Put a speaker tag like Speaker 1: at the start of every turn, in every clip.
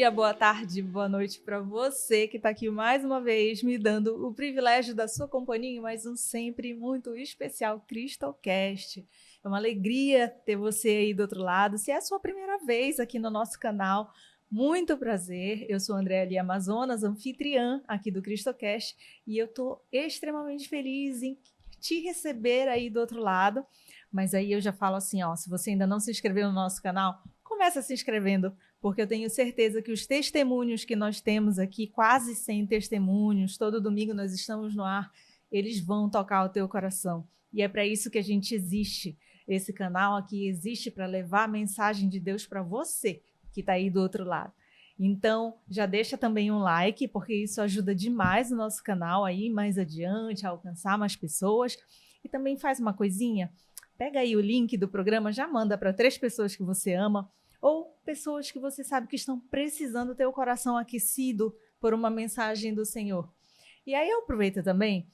Speaker 1: dia, boa tarde, boa noite para você que está aqui mais uma vez me dando o privilégio da sua companhia em mais um sempre muito especial Cristocast. É uma alegria ter você aí do outro lado. Se é a sua primeira vez aqui no nosso canal, muito prazer. Eu sou Andréa Lia Amazonas, anfitriã aqui do Cristocast, e eu estou extremamente feliz em te receber aí do outro lado. Mas aí eu já falo assim, ó, se você ainda não se inscreveu no nosso canal, começa se inscrevendo, porque eu tenho certeza que os testemunhos que nós temos aqui, quase 100 testemunhos, todo domingo nós estamos no ar, eles vão tocar o teu coração. E é para isso que a gente existe. Esse canal aqui existe para levar a mensagem de Deus para você, que está aí do outro lado. Então, já deixa também um like, porque isso ajuda demais o nosso canal aí mais adiante, a alcançar mais pessoas. E também faz uma coisinha, pega aí o link do programa, já manda para 3 pessoas que você ama, ou pessoas que você sabe que estão precisando ter o coração aquecido por uma mensagem do Senhor. E aí eu aproveito também,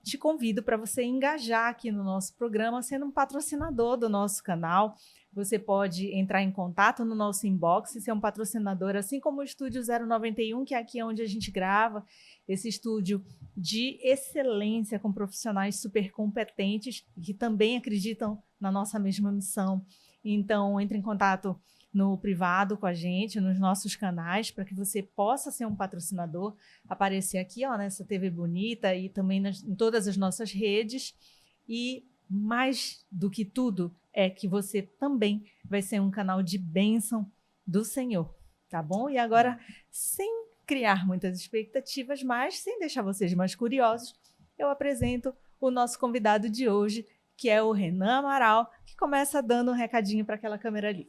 Speaker 1: te convido para você engajar aqui no nosso programa, sendo um patrocinador do nosso canal. Você pode entrar em contato no nosso inbox e ser um patrocinador, assim como o Estúdio 091, que é aqui onde a gente grava, esse estúdio de excelência, com profissionais super competentes, que também acreditam na nossa mesma missão. Então, entre em contato no privado com a gente, nos nossos canais, para que você possa ser um patrocinador, aparecer aqui, ó, nessa TV bonita e também em todas as nossas redes. E mais do que tudo é que você também vai ser um canal de bênção do Senhor, tá bom? E agora, sem criar muitas expectativas, mas sem deixar vocês mais curiosos, eu apresento o nosso convidado de hoje, que é o Renan Amaral, que começa dando um recadinho para aquela câmera ali.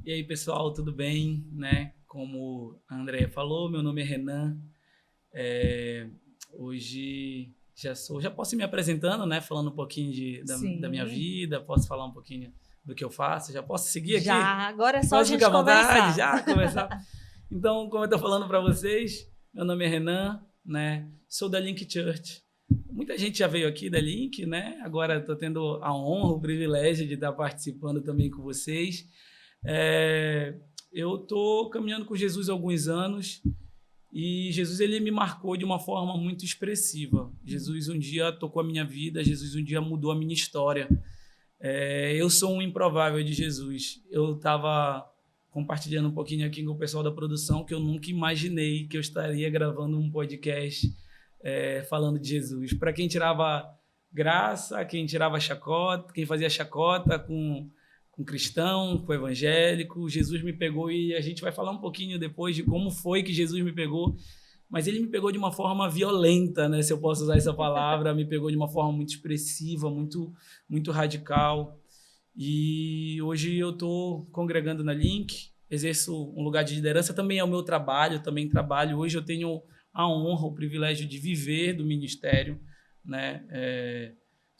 Speaker 2: E aí, pessoal, tudo bem? Né? Como a Andréia falou, meu nome é Renan. Hoje já posso ir me apresentando, né? Falando um pouquinho da minha vida, posso falar um pouquinho do que eu faço, já posso seguir aqui?
Speaker 1: Já, agora é só
Speaker 2: posso
Speaker 1: a gente
Speaker 2: ficar à vontade,
Speaker 1: conversar.
Speaker 2: já começar. Então, como eu estou falando para vocês, meu nome é Renan, né? Sou da Link Church. Muita gente já veio aqui da Link, né? Agora estou tendo a honra, o privilégio de estar participando também com vocês. Eu estou caminhando com Jesus há alguns anos e Jesus ele me marcou de uma forma muito expressiva. Jesus um dia tocou a minha vida, Jesus um dia mudou a minha história. Eu sou um improvável de Jesus. Eu estava compartilhando um pouquinho aqui com o pessoal da produção que eu nunca imaginei que eu estaria gravando um podcast falando de Jesus. Para quem tirava graça, quem tirava chacota, quem fazia chacota com cristão, com evangélico, Jesus me pegou e a gente vai falar um pouquinho depois de como foi que Jesus me pegou, mas ele me pegou de uma forma violenta, né, se eu posso usar essa palavra, me pegou de uma forma muito expressiva, muito, muito radical. E hoje eu estou congregando na Link, exerço um lugar de liderança, também é o meu trabalho, também trabalho. Hoje eu tenho a honra, o privilégio de viver do ministério, né?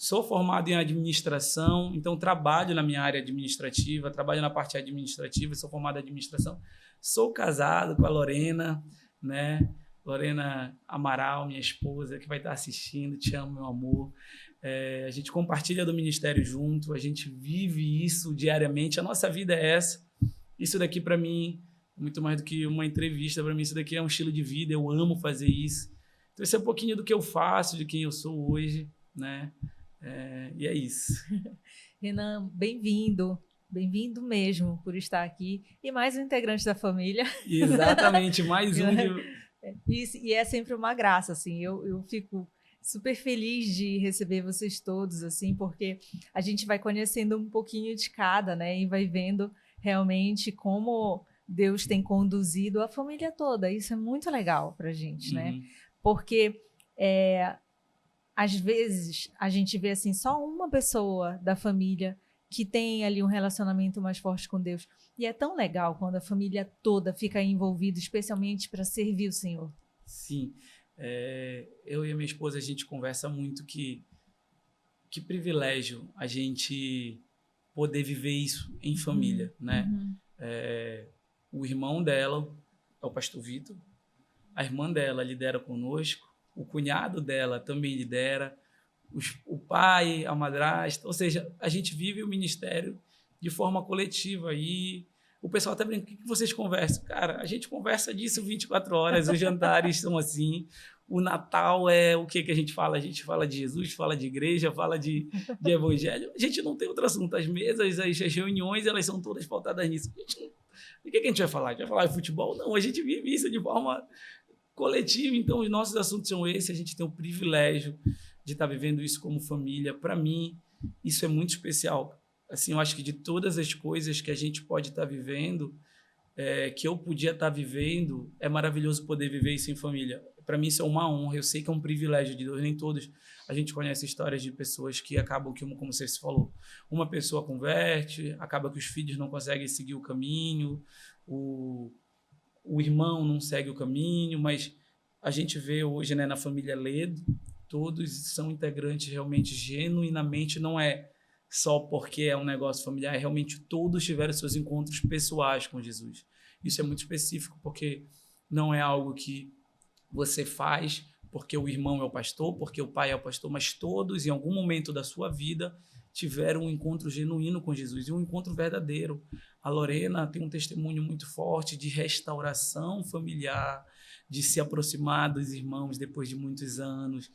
Speaker 2: Sou formado em administração, então trabalho na minha área administrativa, trabalho na parte administrativa, sou formado em administração. Sou casado com a Lorena, né? Lorena Amaral, minha esposa, que vai estar assistindo, te amo, meu amor. A gente compartilha do ministério junto, a gente vive isso diariamente, a nossa vida é essa. Isso daqui para mim, muito mais do que uma entrevista, para mim isso daqui é um estilo de vida, eu amo fazer isso. Então esse é um pouquinho do que eu faço, de quem eu sou hoje, né? E é isso.
Speaker 1: Renan, bem-vindo mesmo por estar aqui e mais um integrante da família.
Speaker 2: Exatamente, mais um.
Speaker 1: E é sempre uma graça, assim, eu fico super feliz de receber vocês todos, assim, porque a gente vai conhecendo um pouquinho de cada, né, e vai vendo realmente como Deus tem conduzido a família toda. Isso é muito legal pra gente, né? Porque às vezes a gente vê assim só uma pessoa da família que tem ali um relacionamento mais forte com Deus. E é tão legal quando a família toda fica envolvida, especialmente para servir o Senhor.
Speaker 2: Sim. Eu e a minha esposa, a gente conversa muito que privilégio a gente poder viver isso em família, né? O irmão dela é o pastor Vitor, a irmã dela lidera conosco, o cunhado dela também lidera, o pai, a madrasta, ou seja, a gente vive o ministério de forma coletiva e O pessoal até brinca, o que vocês conversam? Cara, a gente conversa disso 24 horas, os jantares são assim. O Natal é o que a gente fala? A gente fala de Jesus, fala de igreja, fala de evangelho. A gente não tem outro assunto. As mesas, as reuniões, elas são todas pautadas nisso. O que a gente vai falar? A gente vai falar de futebol? Não, a gente vive isso de forma coletiva. Então, os nossos assuntos são esses. A gente tem o privilégio de estar vivendo isso como família. Para mim, isso é muito especial. Assim, eu acho que de todas as coisas que a gente pode estar vivendo, que eu podia estar vivendo, é maravilhoso poder viver isso em família. Para mim isso é uma honra, eu sei que é um privilégio de Deus, nem todos. A gente conhece histórias de pessoas que acabam, como você falou, uma pessoa converte, acaba que os filhos não conseguem seguir o caminho, o irmão não segue o caminho, mas a gente vê hoje, né, na família Ledo, todos são integrantes realmente, genuinamente, não é só porque é um negócio familiar, realmente todos tiveram seus encontros pessoais com Jesus. Isso é muito específico, porque não é algo que você faz porque o irmão é o pastor, porque o pai é o pastor, mas todos, em algum momento da sua vida, tiveram um encontro genuíno com Jesus, e um encontro verdadeiro. A Lorena tem um testemunho muito forte de restauração familiar, de se aproximar dos irmãos depois de muitos anos.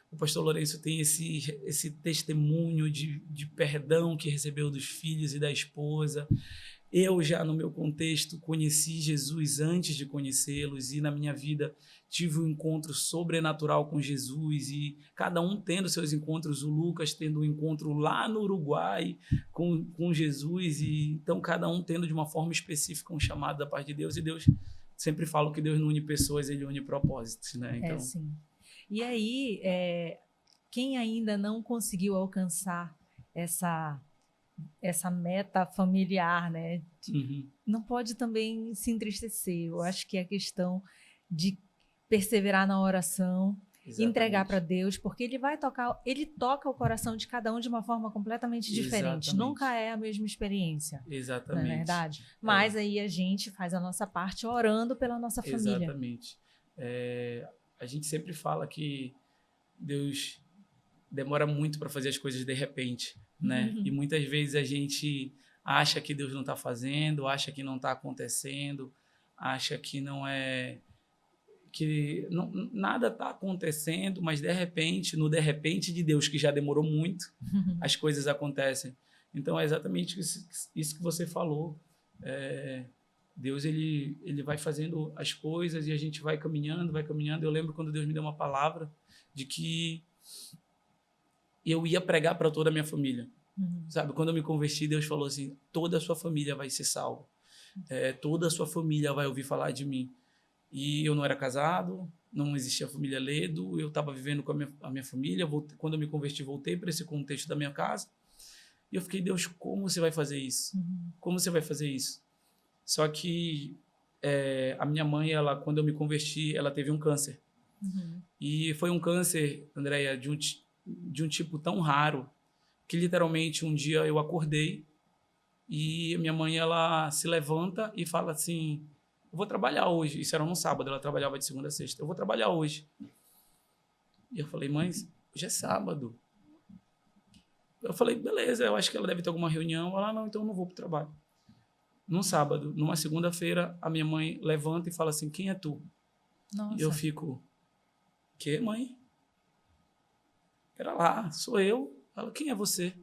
Speaker 2: O pastor Lourenço tem esse testemunho de perdão que recebeu dos filhos e da esposa. Eu já, no meu contexto, conheci Jesus antes de conhecê-los, e na minha vida tive um encontro sobrenatural com Jesus, e cada um tendo seus encontros, o Lucas tendo um encontro lá no Uruguai com Jesus, e então cada um tendo de uma forma específica um chamado da parte de Deus, e Deus, sempre falo que Deus não une pessoas, Ele une propósitos, né? Então...
Speaker 1: sim. E aí, quem ainda não conseguiu alcançar essa meta familiar, né? Não pode também se entristecer. Eu acho que é questão de perseverar na oração, entregar para Deus, porque ele toca o coração de cada um de uma forma completamente diferente. Nunca é a mesma experiência.
Speaker 2: Exatamente.
Speaker 1: Não é verdade? Mas aí a gente faz a nossa parte orando pela nossa família.
Speaker 2: Exatamente. A gente sempre fala que Deus demora muito para fazer as coisas de repente, né? E muitas vezes a gente acha que Deus não está fazendo, acha que não está acontecendo, acha que nada está acontecendo, mas de repente, no de repente de Deus, que já demorou muito, as coisas acontecem. Então é exatamente isso que você falou. Deus ele vai fazendo as coisas e a gente vai caminhando. Eu lembro quando Deus me deu uma palavra de que eu ia pregar para toda a minha família. Sabe, quando eu me converti, Deus falou assim: toda a sua família vai ser salva, toda a sua família vai ouvir falar de mim. E eu não era casado, não existia a família Ledo, eu estava vivendo com a minha família. Quando eu me converti, voltei para esse contexto da minha casa, e eu fiquei: Deus, como você vai fazer isso? Como você vai fazer isso? Só que a minha mãe, quando eu me converti, ela teve um câncer. E foi um câncer, Andréia, de um tipo tão raro, que literalmente um dia eu acordei e minha mãe, ela se levanta e fala assim: eu vou trabalhar hoje. Isso era no sábado, ela trabalhava de segunda a sexta. Eu vou trabalhar hoje. E eu falei: mãe, hoje é sábado. Eu falei: beleza, eu acho que ela deve ter alguma reunião. Ela: não, então eu não vou para o trabalho. Num sábado, numa segunda-feira, a minha mãe levanta e fala assim: quem é tu?
Speaker 1: Nossa.
Speaker 2: E eu fico: que, mãe? Pera lá, sou eu. Ela: quem é você?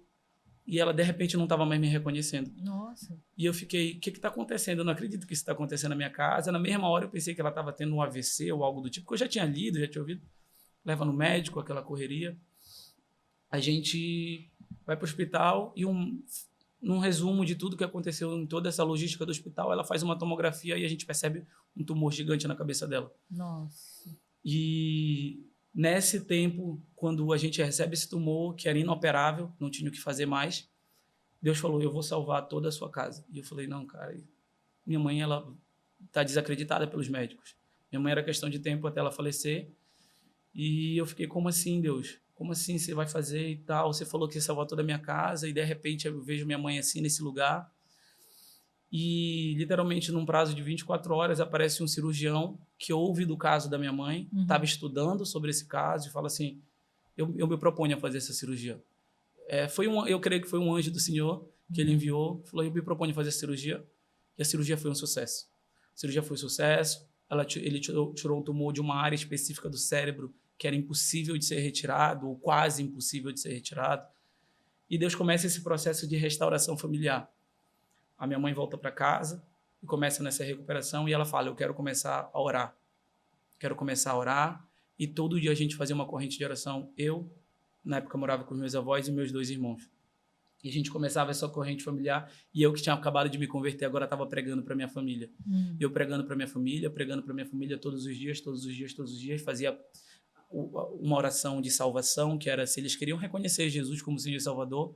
Speaker 2: E ela, de repente, não estava mais me reconhecendo.
Speaker 1: Nossa.
Speaker 2: E eu fiquei: o que está acontecendo? Eu não acredito que isso está acontecendo na minha casa. Na mesma hora, eu pensei que ela estava tendo um AVC ou algo do tipo, porque eu já tinha lido, já tinha ouvido. Leva no médico, aquela correria. A gente vai para o hospital e num resumo de tudo que aconteceu em toda essa logística do hospital, ela faz uma tomografia e a gente percebe um tumor gigante na cabeça dela.
Speaker 1: Nossa.
Speaker 2: E nesse tempo, quando a gente recebe esse tumor, que era inoperável, não tinha o que fazer mais, Deus falou: eu vou salvar toda a sua casa. E eu falei: não, cara, minha mãe, ela está desacreditada pelos médicos. Minha mãe era questão de tempo até ela falecer. E eu fiquei: como assim, Deus? Como assim você vai fazer e tal? Você falou que ia salvar toda a minha casa, e de repente eu vejo minha mãe assim nesse lugar. E literalmente num prazo de 24 horas aparece um cirurgião que ouve do caso da minha mãe, estava estudando sobre esse caso e fala assim: eu me proponho a fazer essa cirurgia. Eu creio que foi um anjo do Senhor que ele enviou, falou: eu me proponho a fazer essa cirurgia. E a cirurgia foi um sucesso. A cirurgia foi um sucesso. Ele tirou um tumor de uma área específica do cérebro que era impossível de ser retirado, ou quase impossível de ser retirado. E Deus começa esse processo de restauração familiar. A minha mãe volta para casa e começa nessa recuperação, e ela fala, eu quero começar a orar. Quero começar a orar, e todo dia a gente fazia uma corrente de oração. Eu, na época, morava com meus avós e meus 2 irmãos. E a gente começava essa corrente familiar, e eu que tinha acabado de me converter, agora estava pregando para minha família. E eu pregando para minha família todos os dias, fazia uma oração de salvação, que era se eles queriam reconhecer Jesus como Senhor e Salvador,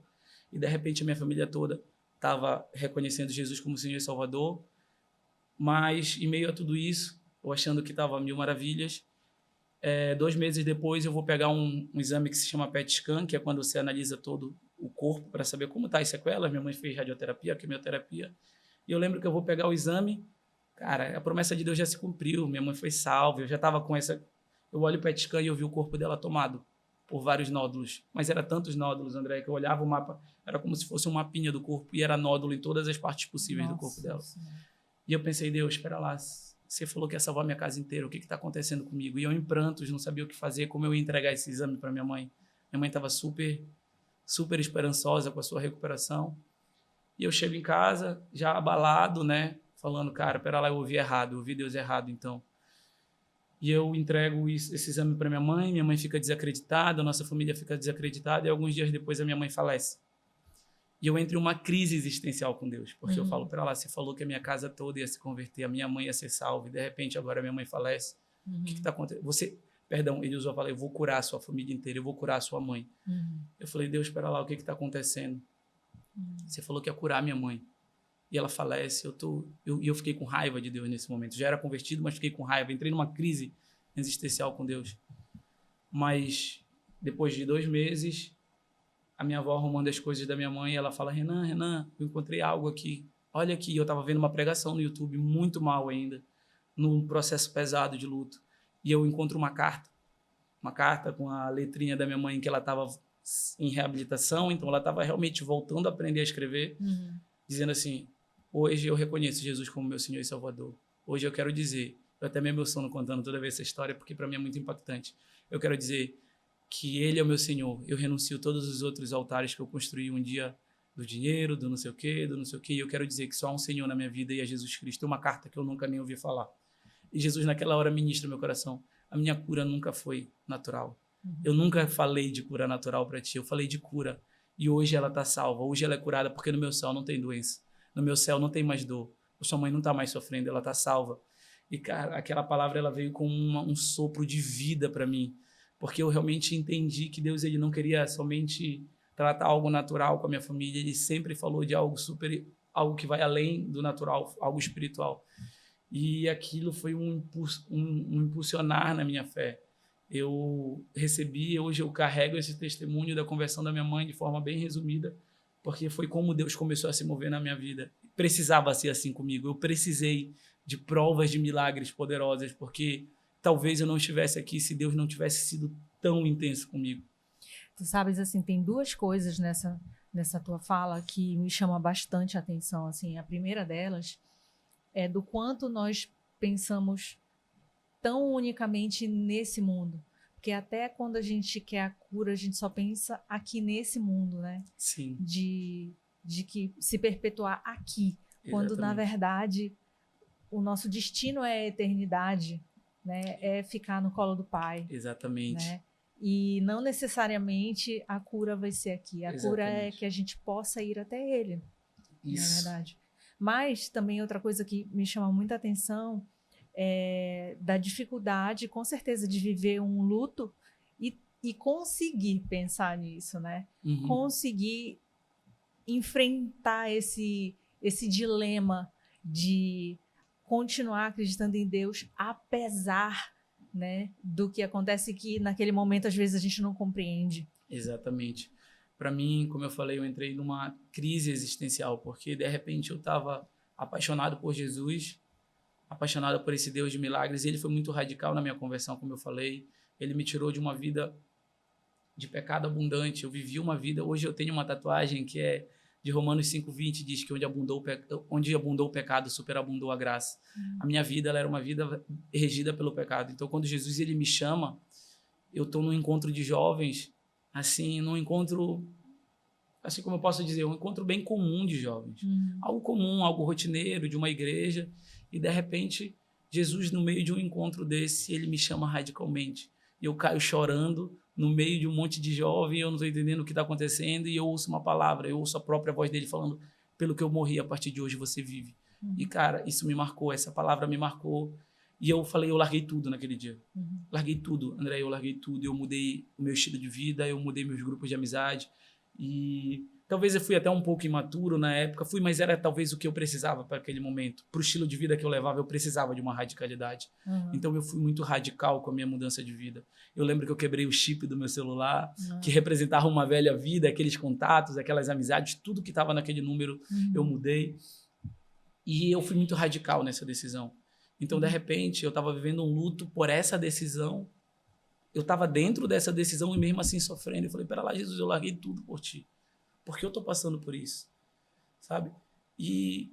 Speaker 2: e de repente a minha família toda estava reconhecendo Jesus como Senhor e Salvador, mas em meio a tudo isso, eu achando que estava mil maravilhas, 2 meses depois eu vou pegar um exame que se chama PET scan, que é quando você analisa todo o corpo para saber como está as sequelas. Minha mãe fez radioterapia, quimioterapia, e eu lembro que eu vou pegar o exame, cara, a promessa de Deus já se cumpriu, minha mãe foi salva, eu já estava com essa... Eu olho o PET scan e eu vi o corpo dela tomado por vários nódulos. Mas era tantos nódulos, André, que eu olhava o mapa, era como se fosse um mapinha do corpo, e era nódulo em todas as partes possíveis do corpo dela. E eu pensei, Deus, espera lá, você falou que ia salvar minha casa inteira, o que está acontecendo comigo? E eu em prantos, não sabia o que fazer, como eu ia entregar esse exame para minha mãe. Minha mãe estava super, super esperançosa com a sua recuperação. E eu chego em casa, já abalado, né? Falando, cara, espera lá, eu ouvi Deus errado, então. E eu entrego esse exame para minha mãe fica desacreditada, a nossa família fica desacreditada, e alguns dias depois a minha mãe falece. E eu entro em uma crise existencial com Deus, porque eu falo para ela, você falou que a minha casa toda ia se converter, a minha mãe ia ser salva, e de repente agora a minha mãe falece. O que está acontecendo? Ele usou a palavra, eu vou curar a sua família inteira, eu vou curar a sua mãe. Eu falei, Deus, espera lá, o que está acontecendo? Você falou que ia curar a minha mãe. E ela falece, eu fiquei com raiva de Deus nesse momento. Já era convertido, mas fiquei com raiva. Entrei numa crise existencial com Deus. Mas, depois de 2 meses, a minha avó arrumando as coisas da minha mãe, ela fala, Renan, eu encontrei algo aqui. Olha aqui, eu estava vendo uma pregação no YouTube, muito mal ainda, num processo pesado de luto. E eu encontro uma carta com a letrinha da minha mãe, que ela estava em reabilitação, então ela estava realmente voltando a aprender a escrever, dizendo assim, hoje eu reconheço Jesus como meu Senhor e Salvador. Hoje eu quero dizer, eu até me emociono contando toda vez essa história, porque para mim é muito impactante. Eu quero dizer que Ele é o meu Senhor. Eu renuncio todos os outros altares que eu construí um dia, do dinheiro, do não sei o quê, e eu quero dizer que só há um Senhor na minha vida, e é Jesus Cristo. Uma carta que eu nunca nem ouvi falar. E Jesus naquela hora ministra meu coração. A minha cura nunca foi natural. Eu nunca falei de cura natural para ti, eu falei de cura. E hoje ela está salva, hoje ela é curada, porque no meu céu não tem doença. No meu céu não tem mais dor. A sua mãe não está mais sofrendo, ela está salva. E, cara, aquela palavra ela veio com um sopro de vida para mim, porque eu realmente entendi que Deus ele não queria somente tratar algo natural com a minha família, ele sempre falou de algo algo que vai além do natural, algo espiritual. E aquilo foi um impulsionar na minha fé. Eu recebi, hoje eu carrego esse testemunho da conversão da minha mãe de forma bem resumida, porque foi como Deus começou a se mover na minha vida. Precisava ser assim comigo, eu precisei de provas de milagres poderosas, porque talvez eu não estivesse aqui se Deus não tivesse sido tão intenso comigo.
Speaker 1: Tu sabes, assim, tem 2 coisas nessa tua fala que me chamam bastante a atenção. Assim, a primeira delas é do quanto nós pensamos tão unicamente nesse mundo. Porque até quando a gente quer a cura, a gente só pensa aqui nesse mundo, né?
Speaker 2: Sim.
Speaker 1: De que se perpetuar aqui. Exatamente. Quando, na verdade, o nosso destino é a eternidade, né? É ficar no colo do Pai.
Speaker 2: Exatamente.
Speaker 1: Né? E não necessariamente a cura vai ser aqui. A cura é que a gente possa ir até Ele.
Speaker 2: Isso.
Speaker 1: Na verdade. Mas também outra coisa que me chama muita atenção é da dificuldade, com certeza, de viver um luto e conseguir pensar nisso, né? Conseguir enfrentar esse dilema de continuar acreditando em Deus, apesar, né, do que acontece, que naquele momento às vezes a gente não compreende.
Speaker 2: Exatamente. Para mim, como eu falei, eu entrei numa crise existencial, porque de repente eu estava apaixonado por Jesus, apaixonado por esse Deus de milagres, e ele foi muito radical na minha conversão, como eu falei. Ele me tirou de uma vida de pecado abundante, eu vivi uma vida, hoje eu tenho uma tatuagem que é de Romanos 5:20 diz que onde abundou o pecado, superabundou a graça. A minha vida ela era uma vida regida pelo pecado. Então, quando Jesus ele me chama, eu estou num encontro de jovens, assim, num encontro, assim como eu posso dizer, um encontro bem comum de jovens. Algo comum, algo rotineiro de uma igreja, e de repente, Jesus, no meio de um encontro desse, ele me chama radicalmente. E eu caio chorando no meio de um monte de jovem, eu não estou entendendo o que está acontecendo, e eu ouço uma palavra, eu ouço a própria voz dele falando, pelo que eu morri, a partir de hoje você vive. E, cara, isso me marcou, essa palavra me marcou. E eu falei, eu larguei tudo naquele dia. Larguei tudo, André, eu larguei tudo. Eu mudei o meu estilo de vida, eu mudei meus grupos de amizade. E talvez eu fui até um pouco imaturo na época, mas era talvez o que eu precisava para aquele momento. Para o estilo de vida que eu levava, eu precisava de uma radicalidade. Então eu fui muito radical com a minha mudança de vida. Eu lembro que eu quebrei o chip do meu celular, que representava uma velha vida, aqueles contatos, aquelas amizades, tudo que estava naquele número eu mudei. E eu fui muito radical nessa decisão. Então, de repente, eu estava vivendo um luto por essa decisão. Eu estava dentro dessa decisão e mesmo assim sofrendo. Eu falei, pera lá, Jesus, eu larguei tudo por ti. Por que eu estou passando por isso? Sabe? E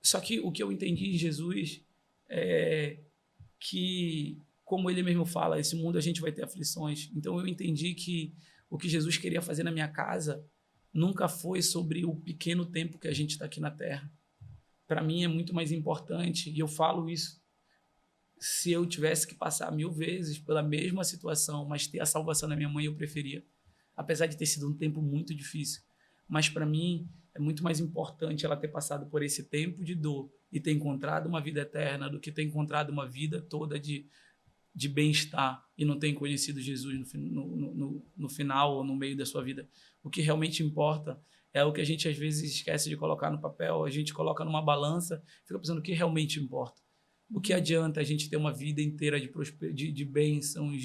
Speaker 2: só que o que eu entendi em Jesus é que, como ele mesmo fala, esse mundo a gente vai ter aflições. Então, eu entendi que o que Jesus queria fazer na minha casa nunca foi sobre o pequeno tempo que a gente está aqui na Terra. Para mim é muito mais importante, e eu falo isso, se eu tivesse que passar 1000 vezes pela mesma situação, mas ter a salvação da minha mãe, eu preferia. Apesar de ter sido um tempo muito difícil. Mas para mim é muito mais importante ela ter passado por esse tempo de dor e ter encontrado uma vida eterna do que ter encontrado uma vida toda de bem-estar e não ter conhecido Jesus no final ou no meio da sua vida. O que realmente importa é o que a gente às vezes esquece de colocar no papel, a gente coloca numa balança, fica pensando o que realmente importa. O que adianta a gente ter uma vida inteira de bênçãos,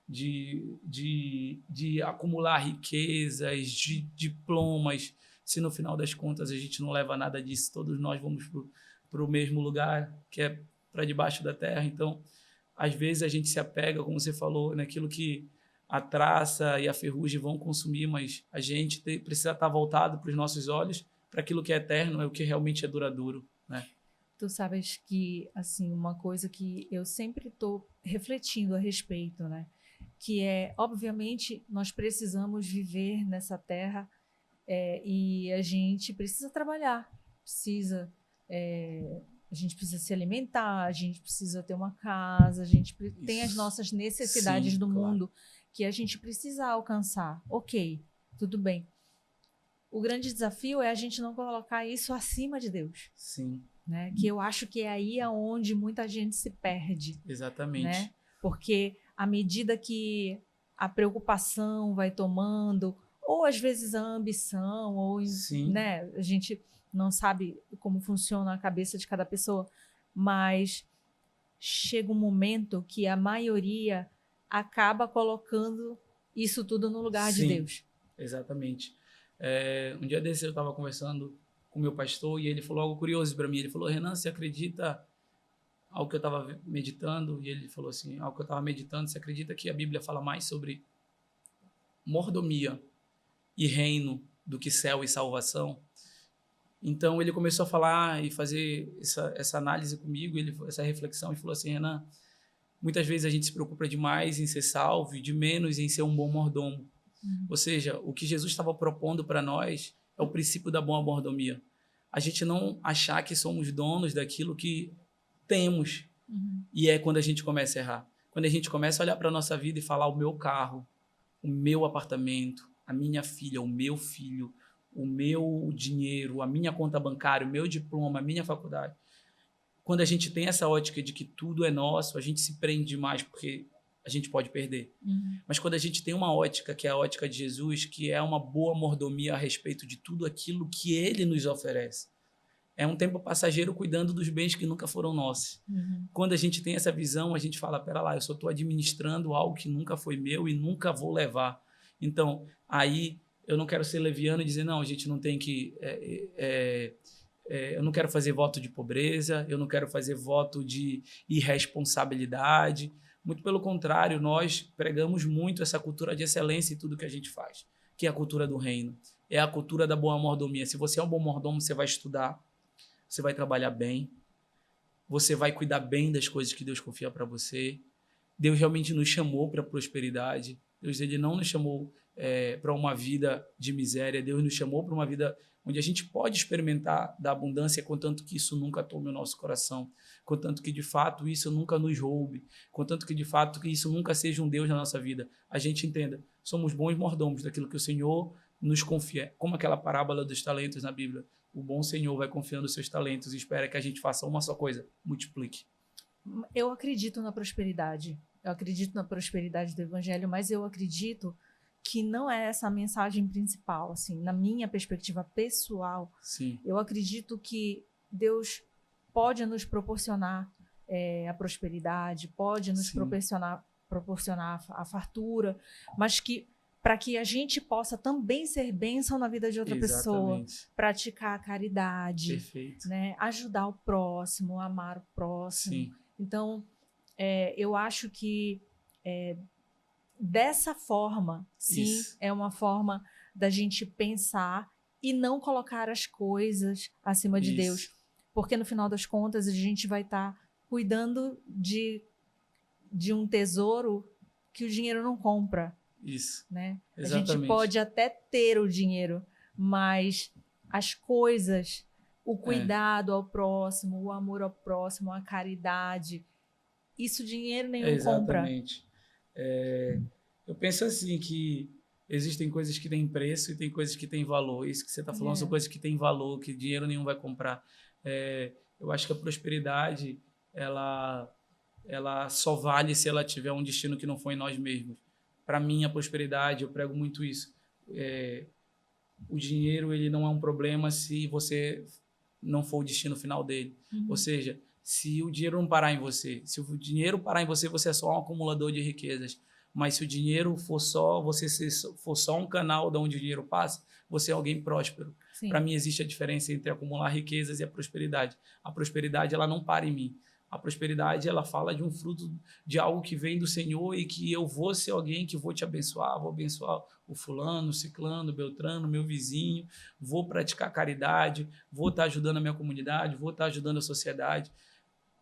Speaker 2: de acumular riquezas, de diplomas, se no final das contas a gente não leva nada disso, todos nós vamos para o mesmo lugar, que é para debaixo da terra. Então, às vezes a gente se apega, como você falou, naquilo que a traça e a ferrugem vão consumir, mas a gente precisa estar voltado para os nossos olhos, para aquilo que é eterno, é o que realmente é duradouro, né?
Speaker 1: Tu sabes que, assim, uma coisa que eu sempre estou refletindo a respeito, né? Que é, obviamente, nós precisamos viver nessa terra e a gente precisa trabalhar, a gente precisa se alimentar, a gente precisa ter uma casa, a gente tem as nossas necessidades do mundo que a gente precisa alcançar. Ok, tudo bem. O grande desafio é a gente não colocar isso acima de Deus.
Speaker 2: Sim.
Speaker 1: Né? Que eu acho que é aí onde muita gente se perde.
Speaker 2: Exatamente.
Speaker 1: Né? Porque à medida que a preocupação vai tomando, ou às vezes a ambição, ou né, a gente não sabe como funciona a cabeça de cada pessoa, mas chega um momento que a maioria acaba colocando isso tudo no lugar de Deus.
Speaker 2: Exatamente. Um dia desse eu estava conversando com o meu pastor e ele falou algo curioso para mim. Ele falou, Renan, você acredita ao que eu estava meditando? E ele falou assim, ao que eu estava meditando, você acredita que a Bíblia fala mais sobre mordomia e reino do que céu e salvação? Então ele começou a falar e fazer essa análise comigo, essa reflexão, e falou assim, Renan, muitas vezes a gente se preocupa demais em ser salvo e de menos em ser um bom mordomo. Ou seja, o que Jesus estava propondo para nós é o princípio da boa mordomia. A gente não achar que somos donos daquilo que temos. E é quando a gente começa a errar. Quando a gente começa a olhar para a nossa vida e falar o meu carro, o meu apartamento, a minha filha, o meu filho, o meu dinheiro, a minha conta bancária, o meu diploma, a minha faculdade. Quando a gente tem essa ótica de que tudo é nosso, a gente se prende demais porque a gente pode perder. Mas quando a gente tem uma ótica, que é a ótica de Jesus, que é uma boa mordomia a respeito de tudo aquilo que ele nos oferece, é um tempo passageiro cuidando dos bens que nunca foram nossos. Quando a gente tem essa visão, a gente fala, pera lá, eu só estou administrando algo que nunca foi meu e nunca vou levar. Então, aí eu não quero ser leviano e dizer, não, a gente não tem que... eu não quero fazer voto de pobreza, eu não quero fazer voto de irresponsabilidade. Muito pelo contrário, nós pregamos muito essa cultura de excelência em tudo que a gente faz, que é a cultura do reino. é a cultura da boa mordomia. Se você é um bom mordomo, você vai estudar, você vai trabalhar bem, você vai cuidar bem das coisas que Deus confia para você. Deus realmente nos chamou para a prosperidade. Deus ele não nos chamou para uma vida de miséria. Deus nos chamou para uma vida onde a gente pode experimentar da abundância, contanto que isso nunca tome o nosso coração, contanto que de fato isso nunca nos roube, contanto que de fato que isso nunca seja um Deus na nossa vida. A gente entenda, somos bons mordomos daquilo que o Senhor nos confia. Como aquela parábola dos talentos na Bíblia. O bom Senhor vai confiando os seus talentos e espera que a gente faça uma só coisa, multiplique.
Speaker 1: Eu acredito na prosperidade. Eu acredito na prosperidade do evangelho, mas eu acredito que não é essa a mensagem principal, assim, na minha perspectiva pessoal.
Speaker 2: Sim.
Speaker 1: Eu acredito que Deus pode nos proporcionar a prosperidade, pode nos proporcionar a fartura, mas que para que a gente possa também ser bênção na vida de outra pessoa, praticar a caridade,
Speaker 2: perfeito,
Speaker 1: né? Ajudar o próximo, amar o próximo.
Speaker 2: Sim.
Speaker 1: Então, eu acho que dessa forma, sim,
Speaker 2: Isso.
Speaker 1: é uma forma da gente pensar e não colocar as coisas acima de Deus. Porque, no final das contas, a gente vai estar cuidando de um tesouro que o dinheiro não compra.
Speaker 2: Isso.
Speaker 1: Né?
Speaker 2: Exatamente.
Speaker 1: A gente pode até ter o dinheiro, mas as coisas, o cuidado ao próximo, o amor ao próximo, a caridade, isso dinheiro nenhum compra.
Speaker 2: Exatamente. Eu penso assim que existem coisas que têm preço e tem coisas que têm valor. Isso que você está falando são coisas que têm valor, que dinheiro nenhum vai comprar. Eu acho que a prosperidade, ela só vale se ela tiver um destino que não for em nós mesmos. Para mim, a prosperidade, eu prego muito isso. O dinheiro ele não é um problema se você não for o destino final dele. Ou seja, se o dinheiro não parar em você, se o dinheiro parar em você, você é só um acumulador de riquezas. Mas se o dinheiro for só um canal de onde o dinheiro passa, você é alguém próspero. Para mim, existe a diferença entre acumular riquezas e a prosperidade. A prosperidade, ela não para em mim. A prosperidade, ela fala de um fruto de algo que vem do Senhor e que eu vou ser alguém que vou te abençoar, vou abençoar o fulano, o ciclano, o beltrano, meu vizinho, vou praticar caridade, vou estar ajudando a minha comunidade, vou estar ajudando a sociedade.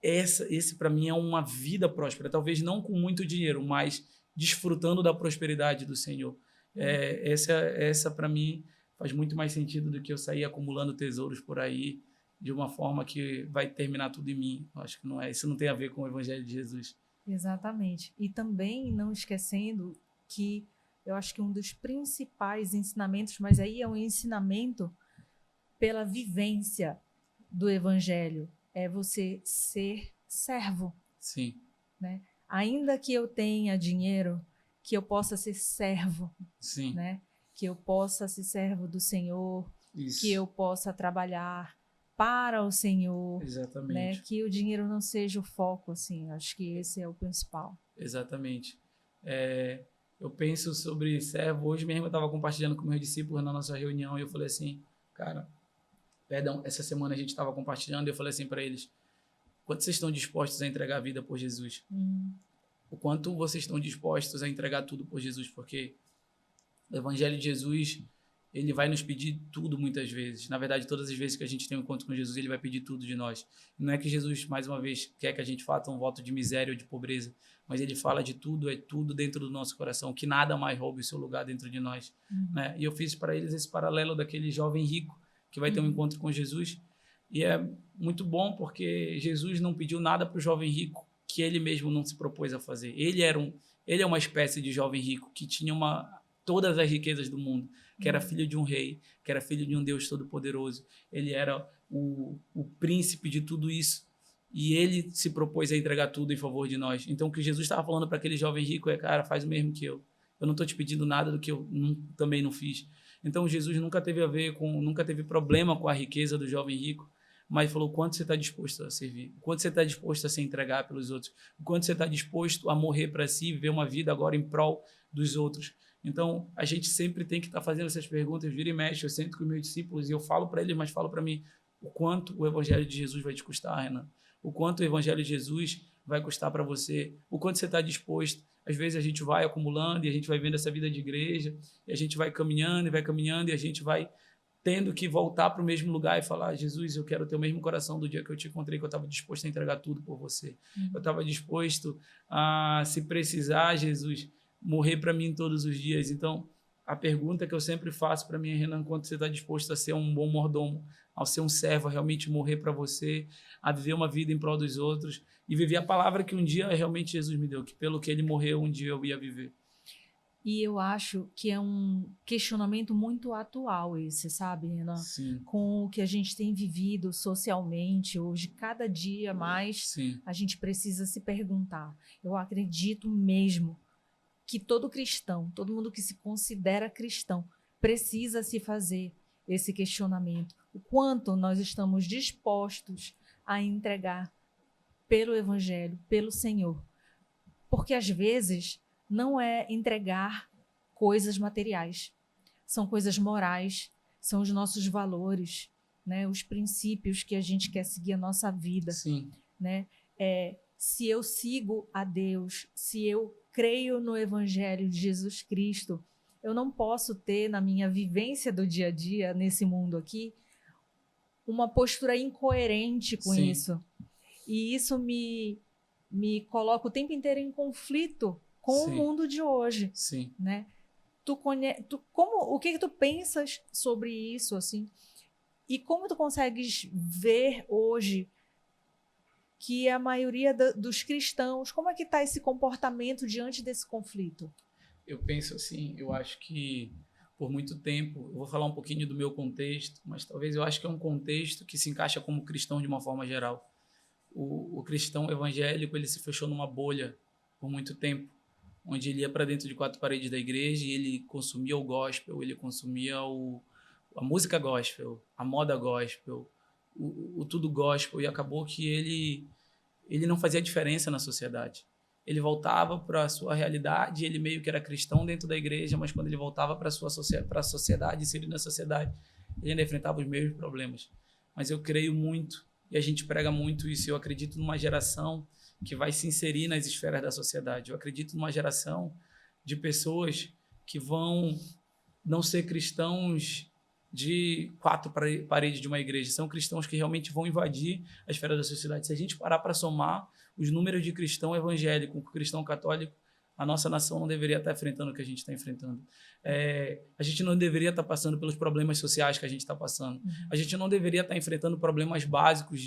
Speaker 2: Esse para mim é uma vida próspera, talvez não com muito dinheiro, mas desfrutando da prosperidade do Senhor. Essa para mim faz muito mais sentido do que eu sair acumulando tesouros por aí, de uma forma que vai terminar tudo em mim. Eu acho que não é. Isso não tem a ver com o Evangelho de Jesus.
Speaker 1: Exatamente. E também não esquecendo que eu acho que um dos principais ensinamentos, mas aí é um ensinamento pela vivência do Evangelho, é você ser servo.
Speaker 2: Sim.
Speaker 1: Né? Ainda que eu tenha dinheiro, que eu possa ser servo.
Speaker 2: Sim.
Speaker 1: Né? Que eu possa ser servo do Senhor.
Speaker 2: Isso.
Speaker 1: Que eu possa trabalhar para o Senhor.
Speaker 2: Exatamente.
Speaker 1: Né? Que o dinheiro não seja o foco, assim. Acho que esse é o principal.
Speaker 2: Exatamente. Eu penso sobre servo. Hoje mesmo eu estava compartilhando com meus discípulos na nossa reunião e eu falei assim, essa semana a gente estava compartilhando e eu falei assim para eles, quanto vocês estão dispostos a entregar a vida por Jesus? O quanto vocês estão dispostos a entregar tudo por Jesus? Porque o Evangelho de Jesus, ele vai nos pedir tudo muitas vezes. Na verdade, todas as vezes que a gente tem um encontro com Jesus, ele vai pedir tudo de nós. Não é que Jesus, mais uma vez, quer que a gente faça um voto de miséria ou de pobreza, mas ele fala de tudo, é tudo dentro do nosso coração, que nada mais roube o seu lugar dentro de nós. Né? E eu fiz para eles esse paralelo daquele jovem rico que vai ter um encontro com Jesus. E é muito bom porque Jesus não pediu nada para o jovem rico que ele mesmo não se propôs a fazer. Ele é uma espécie de jovem rico que tinha todas as riquezas do mundo, que era filho de um rei, que era filho de um Deus todo-poderoso. Ele era o príncipe de tudo isso. E ele se propôs a entregar tudo em favor de nós. Então, o que Jesus estava falando para aquele jovem rico é, cara, faz o mesmo que eu. Eu não estou te pedindo nada do que eu também não fiz. Então, Jesus nunca teve problema com a riqueza do jovem rico, mas falou o quanto você está disposto a servir, o quanto você está disposto a se entregar pelos outros, o quanto você está disposto a morrer para si, viver uma vida agora em prol dos outros. Então, a gente sempre tem que estar fazendo essas perguntas, vira e mexe. Eu sento com meus discípulos e eu falo para eles, mas falo para mim, o quanto o Evangelho de Jesus vai te custar, Renan? O quanto o Evangelho de Jesus vai custar para você? O quanto você está disposto? às vezes a gente vai acumulando e a gente vai vendo essa vida de igreja, e a gente vai caminhando e a gente vai tendo que voltar para o mesmo lugar e falar: Jesus, eu quero ter o mesmo coração do dia que eu te encontrei, que eu estava disposto a entregar tudo por você. Eu estava disposto a, se precisar, Jesus, morrer para mim todos os dias. Então, a pergunta que eu sempre faço para mim, Renan, quanto você está disposto a ser um bom mordomo, a ser um servo, a realmente morrer para você, a viver uma vida em prol dos outros e viver a palavra que um dia realmente Jesus me deu, que pelo que ele morreu, um dia eu ia viver.
Speaker 1: E eu acho que é um questionamento muito atual esse, sabe, Renan?
Speaker 2: Sim.
Speaker 1: Com o que a gente tem vivido socialmente hoje, cada dia mais,
Speaker 2: Sim.
Speaker 1: a gente precisa se perguntar. Eu acredito mesmo que todo cristão, todo mundo que se considera cristão, precisa se fazer esse questionamento. O quanto nós estamos dispostos a entregar pelo Evangelho, pelo Senhor. Porque às vezes não é entregar coisas materiais, são coisas morais, são os nossos valores, né? Os princípios que a gente quer seguir a nossa vida.
Speaker 2: Sim.
Speaker 1: Né? Se eu sigo a Deus, se eu creio no Evangelho de Jesus Cristo, eu não posso ter na minha vivência do dia a dia, nesse mundo aqui, uma postura incoerente com
Speaker 2: Sim.
Speaker 1: isso. E isso me coloca o tempo inteiro em conflito com
Speaker 2: Sim.
Speaker 1: o mundo de hoje.
Speaker 2: Sim.
Speaker 1: Né? O que tu pensas sobre isso, assim? E como tu consegues ver hoje que a maioria dos cristãos, como é que está esse comportamento diante desse conflito?
Speaker 2: Eu penso assim, eu acho que por muito tempo, eu vou falar um pouquinho do meu contexto, mas talvez eu acho que é um contexto que se encaixa como cristão de uma forma geral. O cristão evangélico, ele se fechou numa bolha por muito tempo, onde ele ia para dentro de quatro paredes da igreja e ele consumia o gospel, ele consumia a música gospel, a moda gospel, o tudo gospel, e acabou que ele não fazia diferença na sociedade. Ele voltava para a sua realidade, ele meio que era cristão dentro da igreja, mas quando ele voltava para a sociedade, inserido na sociedade, ele ainda enfrentava os mesmos problemas. Mas eu creio muito, e a gente prega muito isso, eu acredito numa geração que vai se inserir nas esferas da sociedade. Eu acredito numa geração de pessoas que vão não ser cristãos de quatro paredes de uma igreja, são cristãos que realmente vão invadir a esfera da sociedade. Se a gente parar para somar os números de cristão evangélico com cristão católico, a nossa nação não deveria estar enfrentando o que a gente está enfrentando. A gente não deveria estar passando pelos problemas sociais que a gente está passando. A gente não deveria estar enfrentando problemas básicos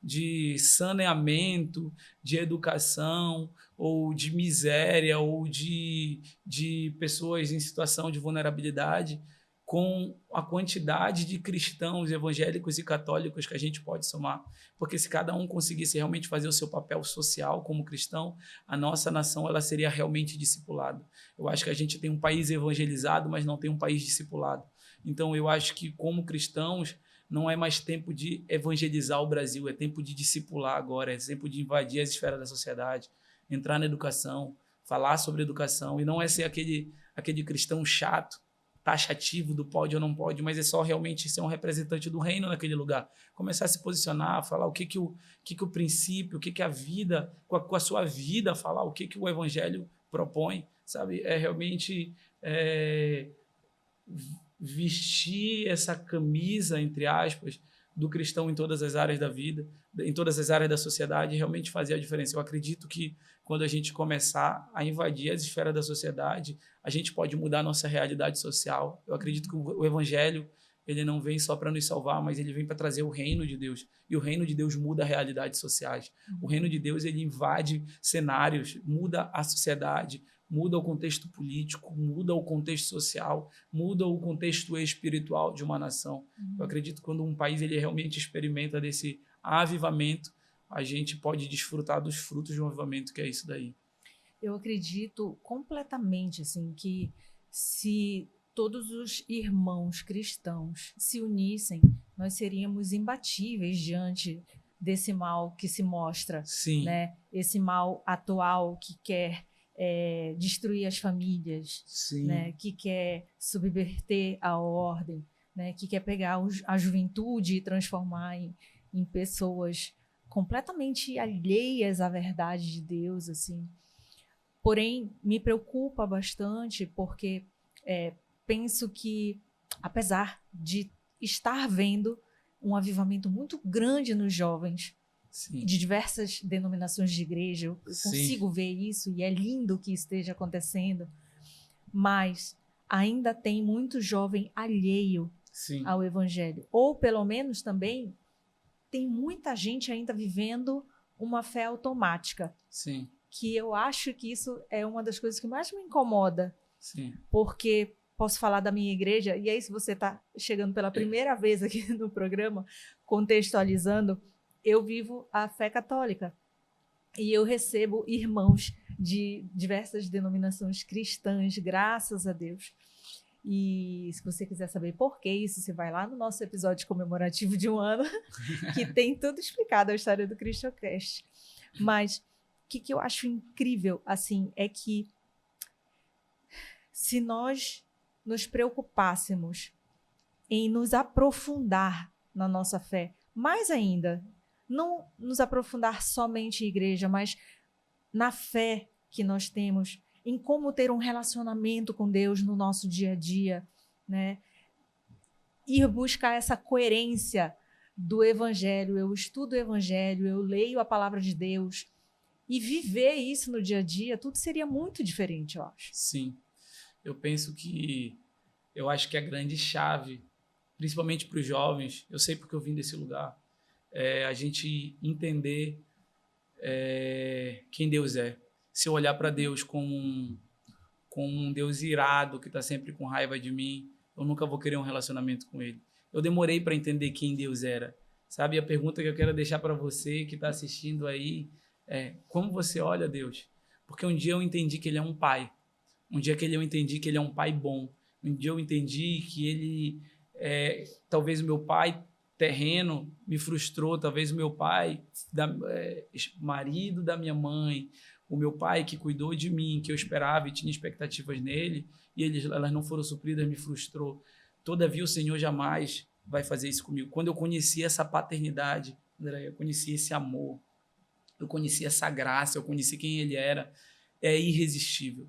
Speaker 2: de saneamento, de educação, ou de miséria, ou de pessoas em situação de vulnerabilidade, com a quantidade de cristãos evangélicos e católicos que a gente pode somar. Porque se cada um conseguisse realmente fazer o seu papel social como cristão, a nossa nação ela seria realmente discipulada. Eu acho que a gente tem um país evangelizado, mas não tem um país discipulado. Então, eu acho que, como cristãos, não é mais tempo de evangelizar o Brasil, é tempo de discipular agora, é tempo de invadir as esferas da sociedade, entrar na educação, falar sobre educação, e não é ser aquele cristão chato, taxativo do pode ou não pode, mas é só realmente ser um representante do reino naquele lugar. Começar a se posicionar, falar o que o princípio, o que a vida, com a sua vida, falar o que o evangelho propõe, sabe? É realmente vestir essa camisa, entre aspas, do cristão em todas as áreas da vida, em todas as áreas da sociedade, realmente fazer a diferença. Eu acredito que quando a gente começar a invadir as esferas da sociedade, a gente pode mudar a nossa realidade social. Eu acredito que o evangelho, ele não vem só para nos salvar, mas ele vem para trazer o reino de Deus. E o reino de Deus muda realidades sociais. O reino de Deus, ele invade cenários, muda a sociedade, muda o contexto político, muda o contexto social, muda o contexto espiritual de uma nação. Eu acredito que quando um país ele realmente experimenta desse avivamento, a gente pode desfrutar dos frutos de um avivamento, que é isso daí.
Speaker 1: Eu acredito completamente assim, que se todos os irmãos cristãos se unissem, nós seríamos imbatíveis diante desse mal que se mostra.
Speaker 2: Sim.
Speaker 1: Né? Esse mal atual que quer destruir as famílias, né? Que quer subverter a ordem, né? Que quer pegar a juventude e transformar em pessoas completamente alheias à verdade de Deus, assim. Porém, me preocupa bastante porque penso que, apesar de estar vendo um avivamento muito grande nos jovens,
Speaker 2: Sim.
Speaker 1: de diversas denominações de igreja, eu
Speaker 2: Sim.
Speaker 1: consigo ver isso e é lindo que esteja acontecendo, mas ainda tem muito jovem alheio
Speaker 2: Sim.
Speaker 1: ao evangelho, ou pelo menos também tem muita gente ainda vivendo uma fé automática.
Speaker 2: Sim.
Speaker 1: Que eu acho que isso é uma das coisas que mais me incomoda.
Speaker 2: Sim.
Speaker 1: Porque posso falar da minha igreja, e aí se você está chegando pela primeira vez aqui no programa, contextualizando, eu vivo a fé católica. E eu recebo irmãos de diversas denominações cristãs, graças a Deus. E se você quiser saber por que isso, você vai lá no nosso episódio comemorativo de 1 ano, que tem tudo explicado a história do CristoCast. Mas o que eu acho incrível, assim, é que se nós nos preocupássemos em nos aprofundar na nossa fé, mais ainda, não nos aprofundar somente em igreja, mas na fé que nós temos, em como ter um relacionamento com Deus no nosso dia a dia, né? Ir buscar essa coerência do evangelho, eu estudo o evangelho, eu leio a palavra de Deus, e viver isso no dia a dia, tudo seria muito diferente, eu acho.
Speaker 2: Sim. Eu acho que a grande chave, principalmente para os jovens, eu sei porque eu vim desse lugar, é a gente entender quem Deus é. Se eu olhar para Deus como um Deus irado que está sempre com raiva de mim, eu nunca vou querer um relacionamento com Ele. Eu demorei para entender quem Deus era. Sabe, a pergunta que eu quero deixar para você que está assistindo aí é: como você olha a Deus? Porque um dia eu entendi que Ele é um pai. Um dia eu entendi que Ele é um pai bom. Um dia eu entendi que Ele talvez o meu pai terreno me frustrou, talvez o meu pai, marido da minha mãe, o meu pai que cuidou de mim, que eu esperava e tinha expectativas nele, e elas não foram supridas, me frustrou. Todavia o Senhor jamais vai fazer isso comigo. Quando eu conheci essa paternidade, André, eu conheci esse amor, eu conheci essa graça, eu conheci quem Ele era, é irresistível.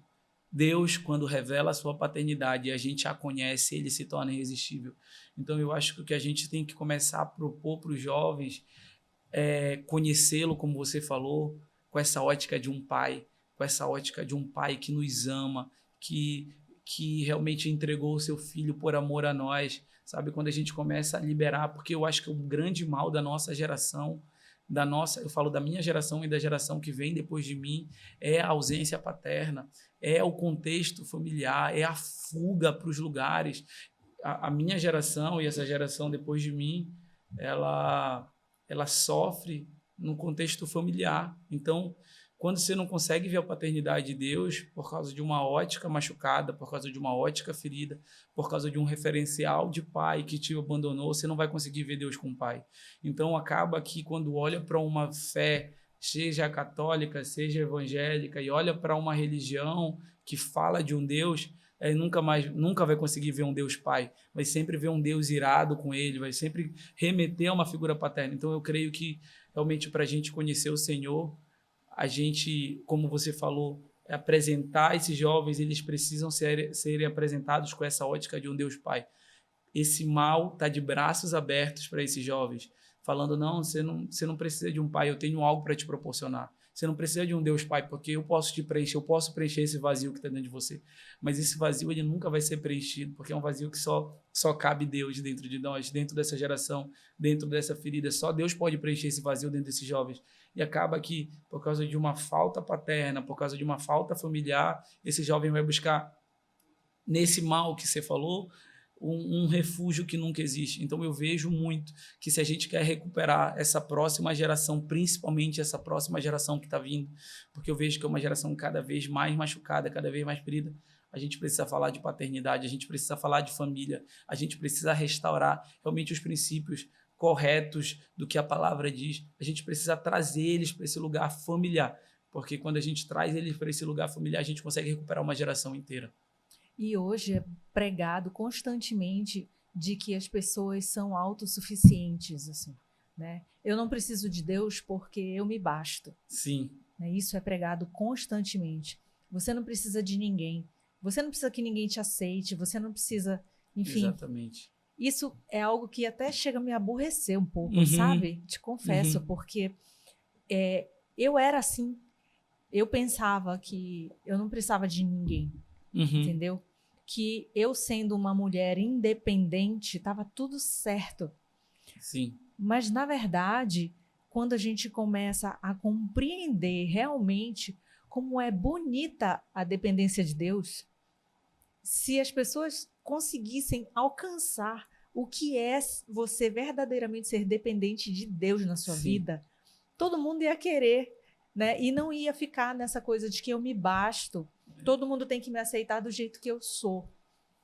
Speaker 2: Deus, quando revela a sua paternidade e a gente a conhece, Ele se torna irresistível. Então, eu acho que o que a gente tem que começar a propor para os jovens é conhecê-lo, como você falou, com essa ótica de um pai, com essa ótica de um pai que nos ama, que realmente entregou o seu filho por amor a nós, sabe? Quando a gente começa a liberar, porque eu acho que o grande mal da nossa geração, eu falo da minha geração e da geração que vem depois de mim, é a ausência paterna, é o contexto familiar, é a fuga para os lugares. A minha geração e essa geração depois de mim, ela sofre no contexto familiar. Então, quando você não consegue ver a paternidade de Deus por causa de uma ótica machucada, por causa de uma ótica ferida, por causa de um referencial de pai que te abandonou, você não vai conseguir ver Deus como pai. Então, acaba que quando olha para uma fé, seja católica, seja evangélica, e olha para uma religião que fala de um Deus, nunca vai conseguir ver um Deus pai, vai sempre ver um Deus irado com ele, vai sempre remeter a uma figura paterna. Então, eu creio que realmente para a gente conhecer o Senhor, a gente, como você falou, apresentar esses jovens, eles precisam serem apresentados com essa ótica de um Deus Pai. Esse mal está de braços abertos para esses jovens, falando: não, você não precisa de um pai, eu tenho algo para te proporcionar. Você não precisa de um Deus Pai, porque eu posso te preencher, eu posso preencher esse vazio que está dentro de você. Mas esse vazio ele nunca vai ser preenchido, porque é um vazio que só cabe Deus dentro de nós, dentro dessa geração, dentro dessa ferida. Só Deus pode preencher esse vazio dentro desses jovens. E acaba que, por causa de uma falta paterna, por causa de uma falta familiar, esse jovem vai buscar, nesse mal que você falou, um refúgio que nunca existe. Então eu vejo muito que se a gente quer recuperar essa próxima geração, principalmente essa próxima geração que está vindo, porque eu vejo que é uma geração cada vez mais machucada, cada vez mais ferida, a gente precisa falar de paternidade, a gente precisa falar de família, a gente precisa restaurar realmente os princípios corretos do que a palavra diz. A gente precisa trazer eles para esse lugar familiar, porque quando a gente traz eles para esse lugar familiar, a gente consegue recuperar uma geração inteira.
Speaker 1: E hoje é pregado constantemente de que as pessoas são autossuficientes, assim, né? Eu não preciso de Deus porque eu me basto.
Speaker 2: Sim.
Speaker 1: Isso é pregado constantemente. Você não precisa de ninguém. Você não precisa que ninguém te aceite. Você não precisa... Enfim,
Speaker 2: Exatamente.
Speaker 1: isso é algo que até chega a me aborrecer um pouco,
Speaker 2: Uhum.
Speaker 1: sabe? Te confesso,
Speaker 2: Uhum.
Speaker 1: porque eu era assim. Eu pensava que eu não precisava de ninguém,
Speaker 2: Uhum.
Speaker 1: entendeu? Que eu sendo uma mulher independente, estava tudo certo.
Speaker 2: Sim.
Speaker 1: Mas, na verdade, quando a gente começa a compreender realmente como é bonita a dependência de Deus, se as pessoas conseguissem alcançar o que é você verdadeiramente ser dependente de Deus na sua
Speaker 2: Sim.
Speaker 1: vida, todo mundo ia querer, né? E não ia ficar nessa coisa de que eu me basto, todo mundo tem que me aceitar do jeito que eu sou.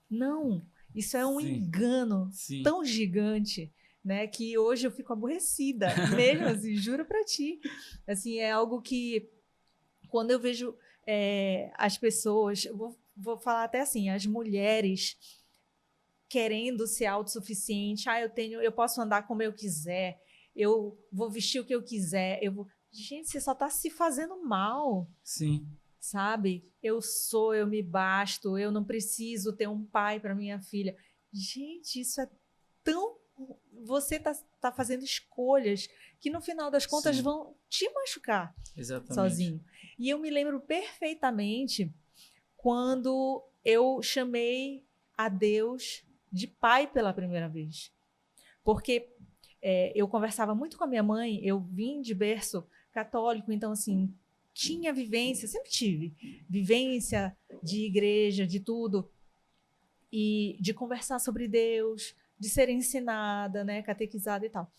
Speaker 1: Não, isso é um
Speaker 2: Sim.
Speaker 1: engano
Speaker 2: Sim.
Speaker 1: tão gigante, né? Que hoje eu fico aborrecida, mesmo assim, juro pra ti. Assim, é algo que quando eu vejo as pessoas, eu vou falar até assim, as mulheres querendo ser autossuficiente, eu posso andar como eu quiser, eu vou vestir o que eu quiser, Gente, você só está se fazendo mal.
Speaker 2: Sim.
Speaker 1: Sabe? Eu me basto, eu não preciso ter um pai para minha filha. Gente, isso é tão. Você tá fazendo escolhas que no final das contas
Speaker 2: Sim.
Speaker 1: vão te machucar.
Speaker 2: Exatamente.
Speaker 1: Sozinho. E eu me lembro perfeitamente quando eu chamei a Deus de pai pela primeira vez. Porque eu conversava muito com a minha mãe, eu vim de berço católico, então assim, tinha vivência, sempre tive vivência de igreja, de tudo, e de conversar sobre Deus, de ser ensinada, né, catequizada e tal.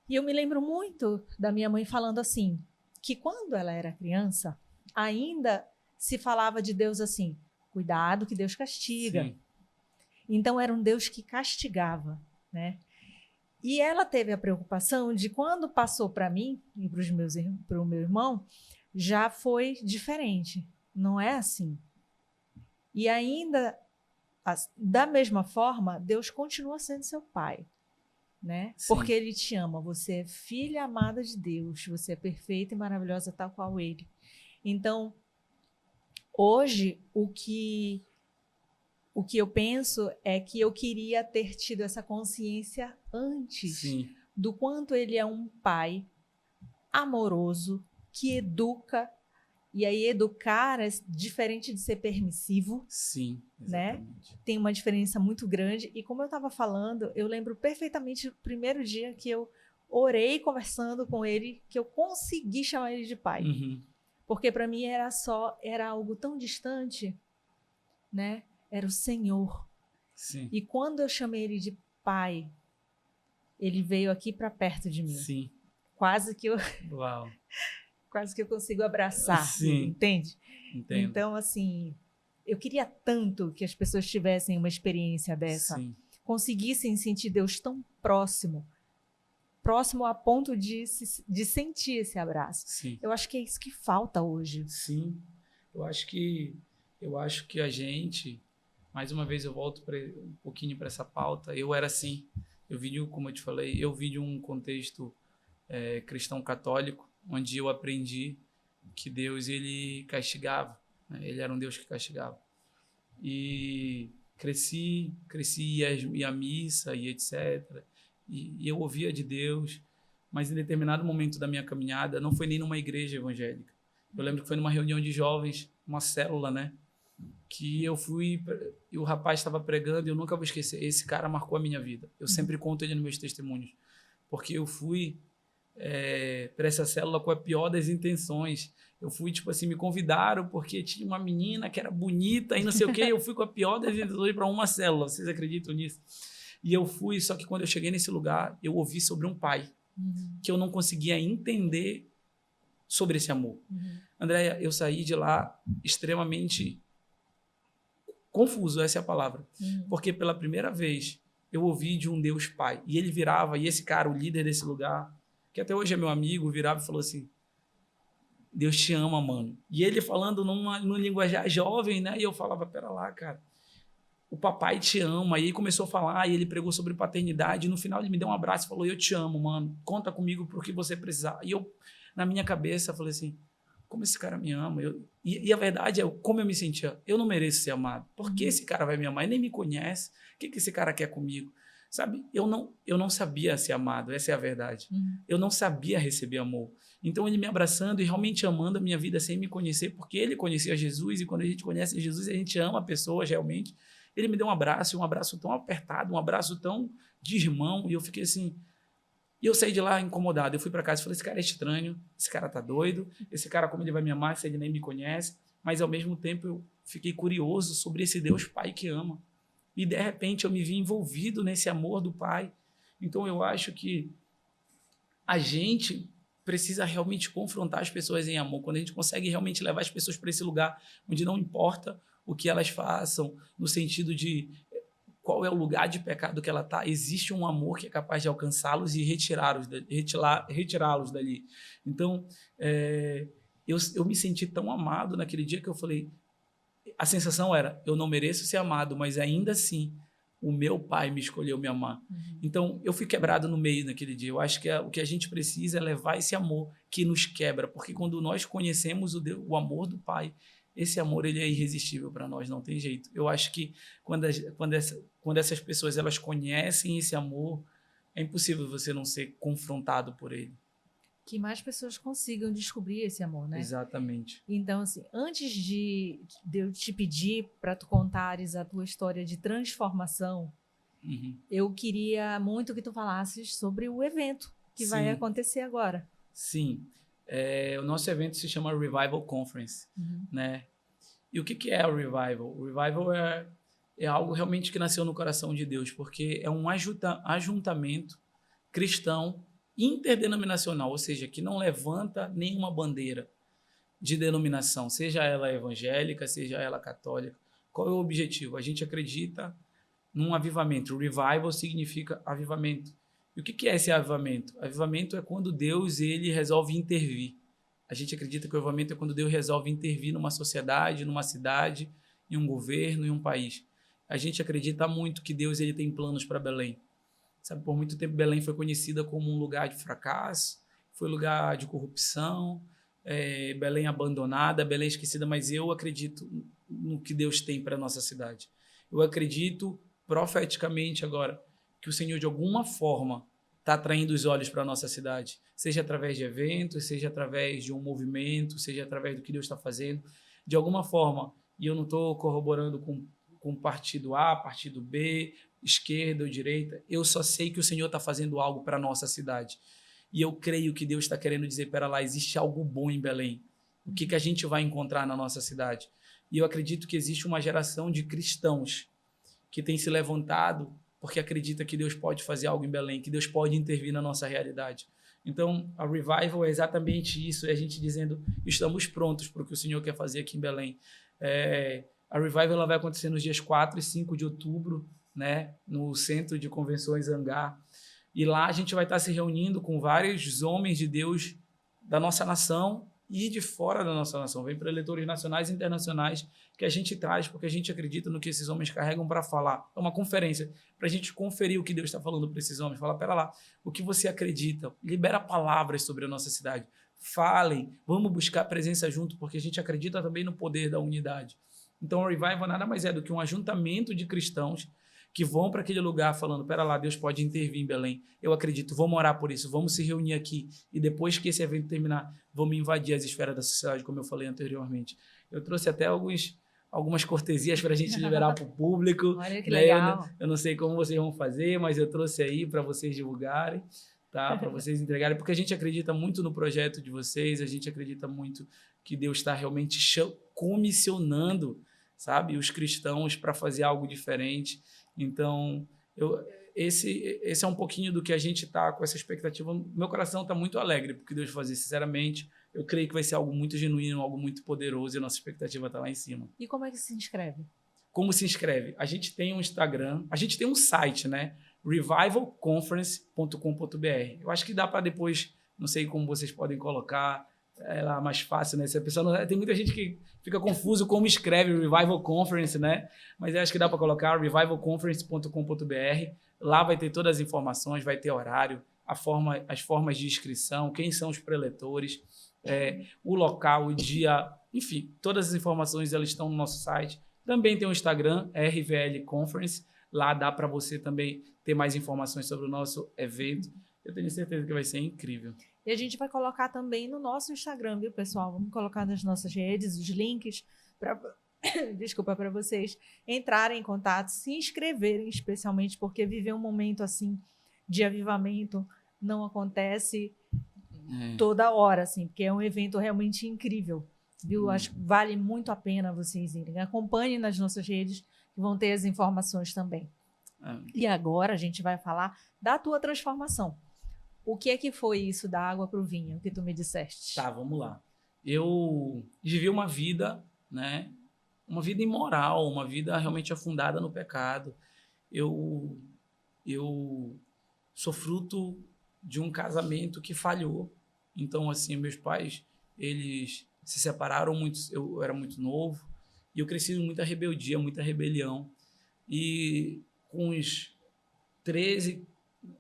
Speaker 1: E eu me lembro muito da minha mãe falando assim, que quando ela era criança, ainda se falava de Deus assim, cuidado que Deus castiga.
Speaker 2: Sim.
Speaker 1: Então era um Deus que castigava, né? E ela teve a preocupação de quando passou para mim e para o meu irmão, já foi diferente. Não é assim. E ainda, da mesma forma, Deus continua sendo seu pai, né?
Speaker 2: Sim.
Speaker 1: Porque ele te ama. Você é filha amada de Deus. Você é perfeita e maravilhosa tal qual ele. Então, hoje, o que eu penso é que eu queria ter tido essa consciência antes.
Speaker 2: Sim.
Speaker 1: Do quanto ele é um pai amoroso, que educa. E aí educar é diferente de ser permissivo.
Speaker 2: Sim,
Speaker 1: né?
Speaker 2: exatamente.
Speaker 1: Tem uma diferença muito grande. E como eu estava falando, eu lembro perfeitamente do primeiro dia que eu orei conversando com ele, que eu consegui chamar ele de pai.
Speaker 2: Uhum.
Speaker 1: Porque para mim era algo tão distante, né? Era o Senhor.
Speaker 2: Sim.
Speaker 1: E quando eu chamei ele de pai, ele veio aqui para perto de mim.
Speaker 2: Sim.
Speaker 1: Quase que eu consigo abraçar.
Speaker 2: Sim.
Speaker 1: Entende?
Speaker 2: Entendo.
Speaker 1: Então, assim, eu queria tanto que as pessoas tivessem uma experiência dessa.
Speaker 2: Sim.
Speaker 1: Conseguissem sentir Deus tão próximo a ponto de sentir esse abraço.
Speaker 2: Sim.
Speaker 1: Eu acho que é isso que falta hoje.
Speaker 2: Sim. Eu acho que a gente, mais uma vez eu volto um pouquinho para essa pauta, eu era assim, como eu te falei, eu vim de um contexto cristão católico, onde eu aprendi que Deus, ele castigava, né? Ele era um Deus que castigava. E cresci ia à missa e etc. E eu ouvia de Deus, mas em determinado momento da minha caminhada, não foi nem numa igreja evangélica. Eu lembro que foi numa reunião de jovens, uma célula, né? Que eu fui e o rapaz estava pregando e eu nunca vou esquecer. Esse cara marcou a minha vida. Eu sempre conto ele nos meus testemunhos. Porque eu fui para essa célula com a pior das intenções. Eu fui, tipo assim, me convidaram porque tinha uma menina que era bonita e não sei o quê. Eu fui com a pior das intenções para uma célula. Vocês acreditam nisso? E eu fui, só que quando eu cheguei nesse lugar, eu ouvi sobre um pai que eu não conseguia entender sobre esse amor. Andréia, eu saí de lá extremamente confuso, essa é a palavra. Porque pela primeira vez eu ouvi de um Deus Pai. E ele virava, e esse cara, o líder desse lugar, que até hoje é meu amigo, virava e falou assim: Deus te ama, mano. E ele falando numa linguajar jovem, né? E eu falava: pera lá, cara, o papai te ama. E aí começou a falar, e ele pregou sobre paternidade. E no final ele me deu um abraço e falou: eu te amo, mano. Conta comigo pro que você precisar. E eu, na minha cabeça, falei assim: como esse cara me ama. E a verdade é como eu me sentia. Eu não mereço ser amado. Por que esse cara vai me amar? Ele nem me conhece. O que esse cara quer comigo? Sabe? Eu não sabia ser amado. Essa é a verdade. Eu não sabia receber amor. Então, ele me abraçando e realmente amando a minha vida sem me conhecer, porque ele conhecia Jesus, e quando a gente conhece Jesus, a gente ama pessoas realmente. Ele me deu um abraço tão apertado, um abraço tão de irmão, e eu fiquei assim... E eu saí de lá incomodado. Eu fui para casa e falei, esse cara é estranho, esse cara tá doido, esse cara, como ele vai me amar se ele nem me conhece? Mas, ao mesmo tempo, eu fiquei curioso sobre esse Deus Pai que ama. E, de repente, eu me vi envolvido nesse amor do Pai. Então, eu acho que a gente precisa realmente confrontar as pessoas em amor. Quando a gente consegue realmente levar as pessoas para esse lugar onde não importa o que elas façam, no sentido de qual é o lugar de pecado que ela está, existe um amor que é capaz de alcançá-los e retirá-los dali. Então, eu me senti tão amado naquele dia que eu falei, a sensação era, eu não mereço ser amado, mas ainda assim, o meu pai me escolheu me amar. Então, eu fui quebrado no meio naquele dia. Eu acho que o que a gente precisa é levar esse amor que nos quebra, porque quando nós conhecemos o amor do Pai, esse amor ele é irresistível para nós, não tem jeito. Eu acho que quando essas pessoas elas conhecem esse amor, é impossível você não ser confrontado por ele.
Speaker 1: Que mais pessoas consigam descobrir esse amor, né?
Speaker 2: Exatamente.
Speaker 1: Então, assim, antes de eu te pedir para tu contares a tua história de transformação, eu queria muito que tu falasses sobre o evento que vai acontecer agora.
Speaker 2: Sim. O nosso evento se chama Revival Conference, né? E o que é o Revival? O Revival é algo realmente que nasceu no coração de Deus, porque é um ajuntamento cristão interdenominacional, ou seja, que não levanta nenhuma bandeira de denominação, seja ela evangélica, seja ela católica. Qual é o objetivo? A gente acredita num avivamento. Revival significa avivamento. E o que é esse avivamento? Avivamento é quando Deus ele resolve intervir. A gente acredita que o avivamento é quando Deus resolve intervir numa sociedade, numa cidade, em um governo, em um país. A gente acredita muito que Deus ele tem planos para Belém. Sabe, por muito tempo Belém foi conhecida como um lugar de fracasso, foi lugar de corrupção, Belém abandonada, Belém esquecida, mas eu acredito no que Deus tem para a nossa cidade. Eu acredito profeticamente agora que o Senhor, de alguma forma, está atraindo os olhos para a nossa cidade, seja através de eventos, seja através de um movimento, seja através do que Deus está fazendo, de alguma forma, e eu não estou corroborando com partido A, partido B, esquerda ou direita, eu só sei que o Senhor está fazendo algo para a nossa cidade. E eu creio que Deus está querendo dizer, pera lá, existe algo bom em Belém. O que a gente vai encontrar na nossa cidade? E eu acredito que existe uma geração de cristãos que tem se levantado porque acredita que Deus pode fazer algo em Belém, que Deus pode intervir na nossa realidade. Então, a Revival é exatamente isso, é a gente dizendo, estamos prontos para o que o Senhor quer fazer aqui em Belém. A Revival ela vai acontecer nos dias 4 e 5 de outubro, né, no Centro de Convenções Hangar. E lá a gente vai estar se reunindo com vários homens de Deus da nossa nação e de fora da nossa nação. Vem preletores nacionais e internacionais que a gente traz porque a gente acredita no que esses homens carregam para falar. É uma conferência para a gente conferir o que Deus está falando para esses homens. Fala, pera lá, o que você acredita? Libera palavras sobre a nossa cidade. Falem, vamos buscar presença junto, porque a gente acredita também no poder da unidade. Então, o Revival nada mais é do que um ajuntamento de cristãos que vão para aquele lugar falando, pera lá, Deus pode intervir em Belém. Eu acredito, vamos orar por isso, vamos se reunir aqui. E depois que esse evento terminar, vamos invadir as esferas da sociedade, como eu falei anteriormente. Eu trouxe até algumas cortesias para a gente liberar para o público.
Speaker 1: Olha que legal.
Speaker 2: Eu não sei como vocês vão fazer, mas eu trouxe aí para vocês divulgarem, tá? Para vocês entregarem, porque a gente acredita muito no projeto de vocês, a gente acredita muito que Deus está realmente comissionando, sabe, os cristãos para fazer algo diferente. Então, esse é um pouquinho do que a gente está com essa expectativa. Meu coração está muito alegre porque Deus vai fazer. Sinceramente, eu creio que vai ser algo muito genuíno, algo muito poderoso e a nossa expectativa está lá em cima.
Speaker 1: E como é que se inscreve?
Speaker 2: Como se inscreve? A gente tem um Instagram, a gente tem um site, né? revivalconference.com.br. Eu acho que dá para depois, não sei como vocês podem colocar, é lá mais fácil, né? Se a pessoa não, tem muita gente que fica confuso como escreve Revival Conference, né? Mas eu acho que dá para colocar revivalconference.com.br. Lá vai ter todas as informações, vai ter horário, as formas de inscrição, quem são os preletores. o local, o dia, enfim, todas as informações elas estão no nosso site. Também tem o Instagram, RVL Conference. Lá dá para você também ter mais informações sobre o nosso evento. Eu tenho certeza que vai ser incrível.
Speaker 1: E a gente vai colocar também no nosso Instagram, viu, pessoal? Vamos colocar nas nossas redes os links para desculpa, para vocês entrarem em contato, se inscreverem, especialmente porque viver um momento assim de avivamento não acontece toda hora, assim, porque é um evento realmente incrível, viu? Acho que vale muito a pena vocês irem. Acompanhem nas nossas redes, que vão ter as informações também. E agora a gente vai falar da tua transformação. O que é que foi isso da água para o vinho, que tu me disseste?
Speaker 2: Tá, vamos lá. Eu vivi uma vida, né? Uma vida imoral, uma vida realmente afundada no pecado. Eu sou fruto de um casamento que falhou. Então, assim, meus pais, eles se separaram muito, eu era muito novo, e eu cresci com muita rebeldia, muita rebelião. E com uns 13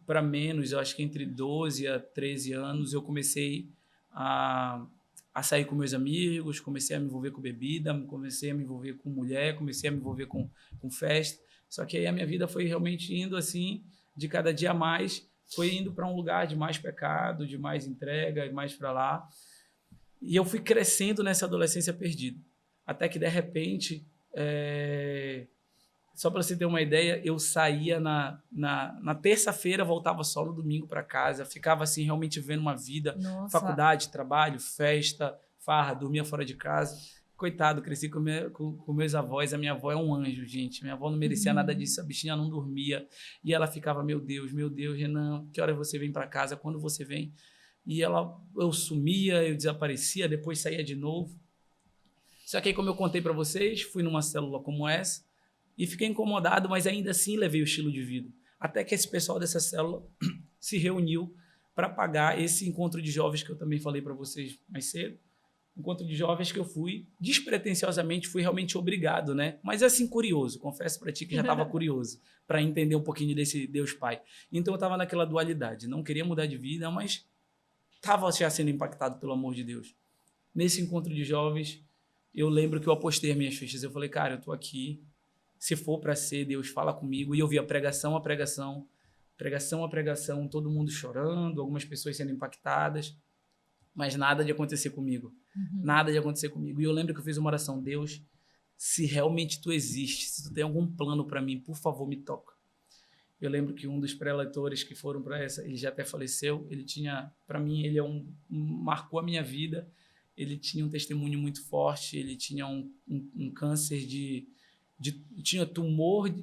Speaker 2: para menos, eu acho que entre 12 a 13 anos, eu comecei a sair com meus amigos, comecei a me envolver com bebida, comecei a me envolver com mulher, comecei a me envolver com festa. Só que aí a minha vida foi realmente indo assim, de cada dia mais, foi indo para um lugar de mais pecado, de mais entrega, mais para lá. E eu fui crescendo nessa adolescência perdida. Até que, de repente, só para você ter uma ideia, eu saía na terça-feira, voltava só no domingo para casa, ficava assim realmente vivendo uma vida,
Speaker 1: Nossa.
Speaker 2: faculdade, trabalho, festa, farra, dormia fora de casa. Coitado, cresci com meus avós, a minha avó é um anjo, gente, minha avó não merecia nada disso, a bichinha não dormia, e ela ficava, meu Deus, Renan, que hora você vem para casa, quando você vem? E eu sumia, eu desaparecia, depois saía de novo. Só que aí, como eu contei para vocês, fui numa célula como essa, e fiquei incomodado, mas ainda assim levei o estilo de vida. Até que esse pessoal dessa célula se reuniu para pagar esse encontro de jovens que eu também falei para vocês mais cedo. Encontro de jovens que eu fui, despretensiosamente, fui realmente obrigado, né? Mas assim, curioso. Confesso para ti que já estava curioso para entender um pouquinho desse Deus Pai. Então eu estava naquela dualidade. Não queria mudar de vida, mas estava já sendo impactado pelo amor de Deus. Nesse encontro de jovens, eu lembro que eu apostei as minhas fichas. Eu falei, cara, eu estou aqui. Se for para ser, Deus fala comigo. E eu vi a pregação, todo mundo chorando, algumas pessoas sendo impactadas, mas nada de acontecer comigo. Nada de acontecer comigo. E eu lembro que eu fiz uma oração, Deus, se realmente tu existes, se tu tem algum plano para mim, por favor, me toca. Eu lembro que um dos preletores que foram para essa, ele já até faleceu, ele tinha, para mim, ele marcou a minha vida, ele tinha um testemunho muito forte, ele tinha um câncer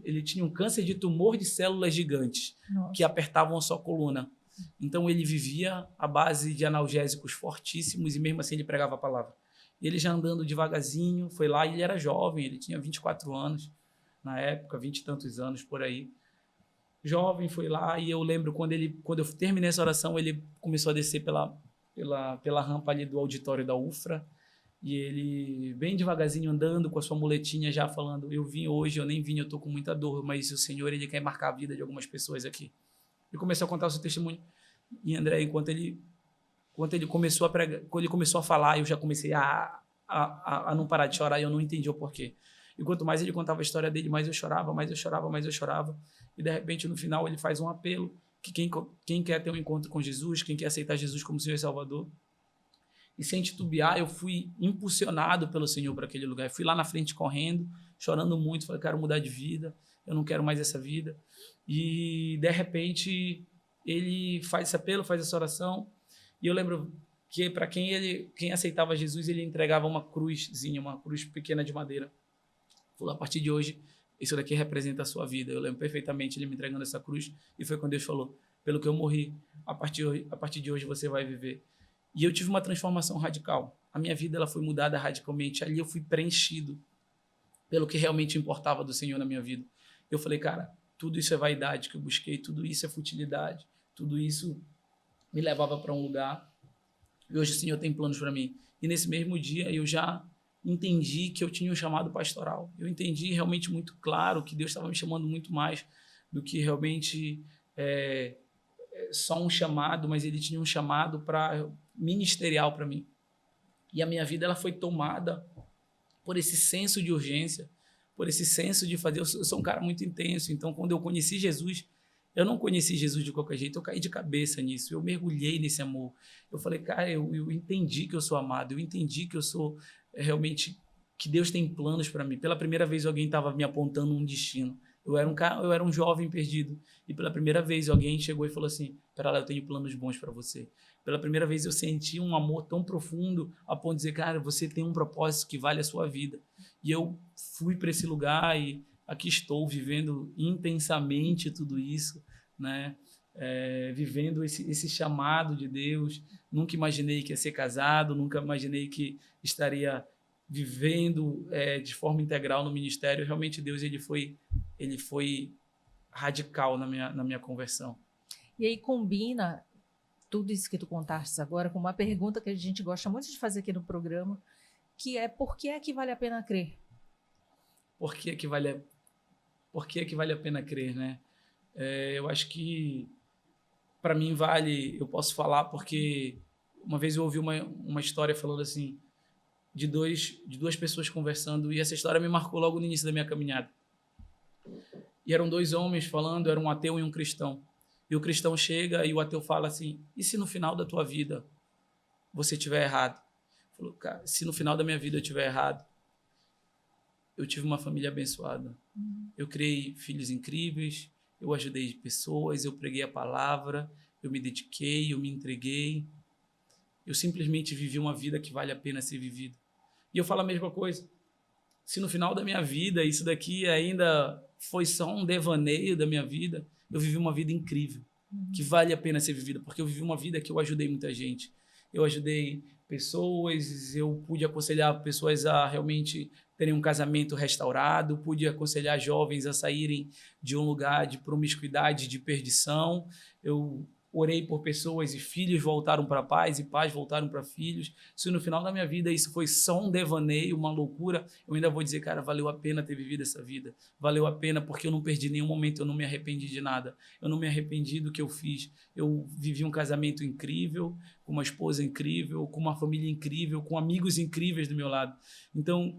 Speaker 2: ele tinha um câncer de tumor de células gigantes. Nossa. Que apertavam a sua coluna. Então ele vivia à base de analgésicos fortíssimos e mesmo assim ele pregava a palavra. E ele já andando devagarzinho, foi lá, e ele era jovem, ele tinha 24 anos na época, 20 e tantos anos por aí. Jovem, foi lá, e eu lembro quando eu terminei essa oração, ele começou a descer pela rampa ali do auditório da UFRA. E ele, bem devagarzinho, andando com a sua muletinha, já falando, eu vim hoje, eu nem vim, eu tô com muita dor, mas o Senhor, ele quer marcar a vida de algumas pessoas aqui. Ele começou a contar o seu testemunho. E André, enquanto ele começou a pregar, quando ele começou a falar, eu já comecei a não parar de chorar, e eu não entendi o porquê. E quanto mais ele contava a história dele, mais eu chorava. E de repente, no final, ele faz um apelo, que quem quer ter um encontro com Jesus, quem quer aceitar Jesus como Senhor e Salvador, e sem titubear, eu fui impulsionado pelo Senhor para aquele lugar. Eu fui lá na frente correndo, chorando muito, falei, quero mudar de vida, eu não quero mais essa vida. E, de repente, ele faz esse apelo, faz essa oração, e eu lembro que para quem aceitava Jesus, ele entregava uma cruzinha, uma cruz pequena de madeira. Falou, a partir de hoje, isso daqui representa a sua vida. Eu lembro perfeitamente ele me entregando essa cruz, e foi quando Deus falou, pelo que eu morri, a partir de hoje você vai viver. E eu tive uma transformação radical. A minha vida ela foi mudada radicalmente. Ali eu fui preenchido pelo que realmente importava do Senhor na minha vida. Eu falei, cara, tudo isso é vaidade que eu busquei, tudo isso é futilidade, tudo isso me levava para um lugar. E hoje o Senhor tem planos para mim. E nesse mesmo dia eu já entendi que eu tinha um chamado pastoral. Eu entendi realmente muito claro que Deus estava me chamando muito mais do que realmente só um chamado, mas ele tinha um chamado ministerial para mim. E a minha vida ela foi tomada por esse senso de urgência, por esse senso de fazer. Eu sou um cara muito intenso, então quando eu conheci Jesus, eu não conheci Jesus de qualquer jeito, eu caí de cabeça nisso, eu mergulhei nesse amor. Eu falei, cara, eu entendi que eu sou amado, eu entendi que eu sou realmente, que Deus tem planos para mim. Pela primeira vez alguém estava me apontando um destino. Eu era um jovem perdido. E pela primeira vez alguém chegou e falou assim, pera lá, eu tenho planos bons para você. Pela primeira vez eu senti um amor tão profundo a ponto de dizer, cara, você tem um propósito que vale a sua vida. E eu fui para esse lugar e aqui estou vivendo intensamente tudo isso, né? Vivendo esse chamado de Deus. Nunca imaginei que ia ser casado, nunca imaginei que estaria vivendo de forma integral no ministério. Realmente Deus ele foi radical na minha conversão.
Speaker 1: E aí combina tudo isso que tu contaste agora com uma pergunta que a gente gosta muito de fazer aqui no programa, que é: por que é que vale a pena crer?
Speaker 2: Por que é que vale a pena crer, né? Eu acho que para mim vale, eu posso falar porque uma vez eu ouvi uma história falando assim de duas pessoas conversando, e essa história me marcou logo no início da minha caminhada. E eram dois homens falando, era um ateu e um cristão. E o cristão chega e o ateu fala assim: e se no final da tua vida você estiver errado? Falou, cara, se no final da minha vida eu estiver errado, eu tive uma família abençoada. Eu criei filhos incríveis, eu ajudei pessoas, eu preguei a palavra, eu me dediquei, eu me entreguei. Eu simplesmente vivi uma vida que vale a pena ser vivida. E eu falo a mesma coisa. Se no final da minha vida isso daqui ainda foi só um devaneio da minha vida, eu vivi uma vida incrível, que vale a pena ser vivida, porque eu vivi uma vida que eu ajudei muita gente. Eu ajudei pessoas, eu pude aconselhar pessoas a realmente terem um casamento restaurado, pude aconselhar jovens a saírem de um lugar de promiscuidade, de perdição. Eu orei por pessoas e filhos voltaram para pais e pais voltaram para filhos. Se no final da minha vida isso foi só um devaneio, uma loucura, eu ainda vou dizer, cara, valeu a pena ter vivido essa vida. Valeu a pena porque eu não perdi nenhum momento, eu não me arrependi de nada. Eu não me arrependi do que eu fiz. Eu vivi um casamento incrível, com uma esposa incrível, com uma família incrível, com amigos incríveis do meu lado. Então,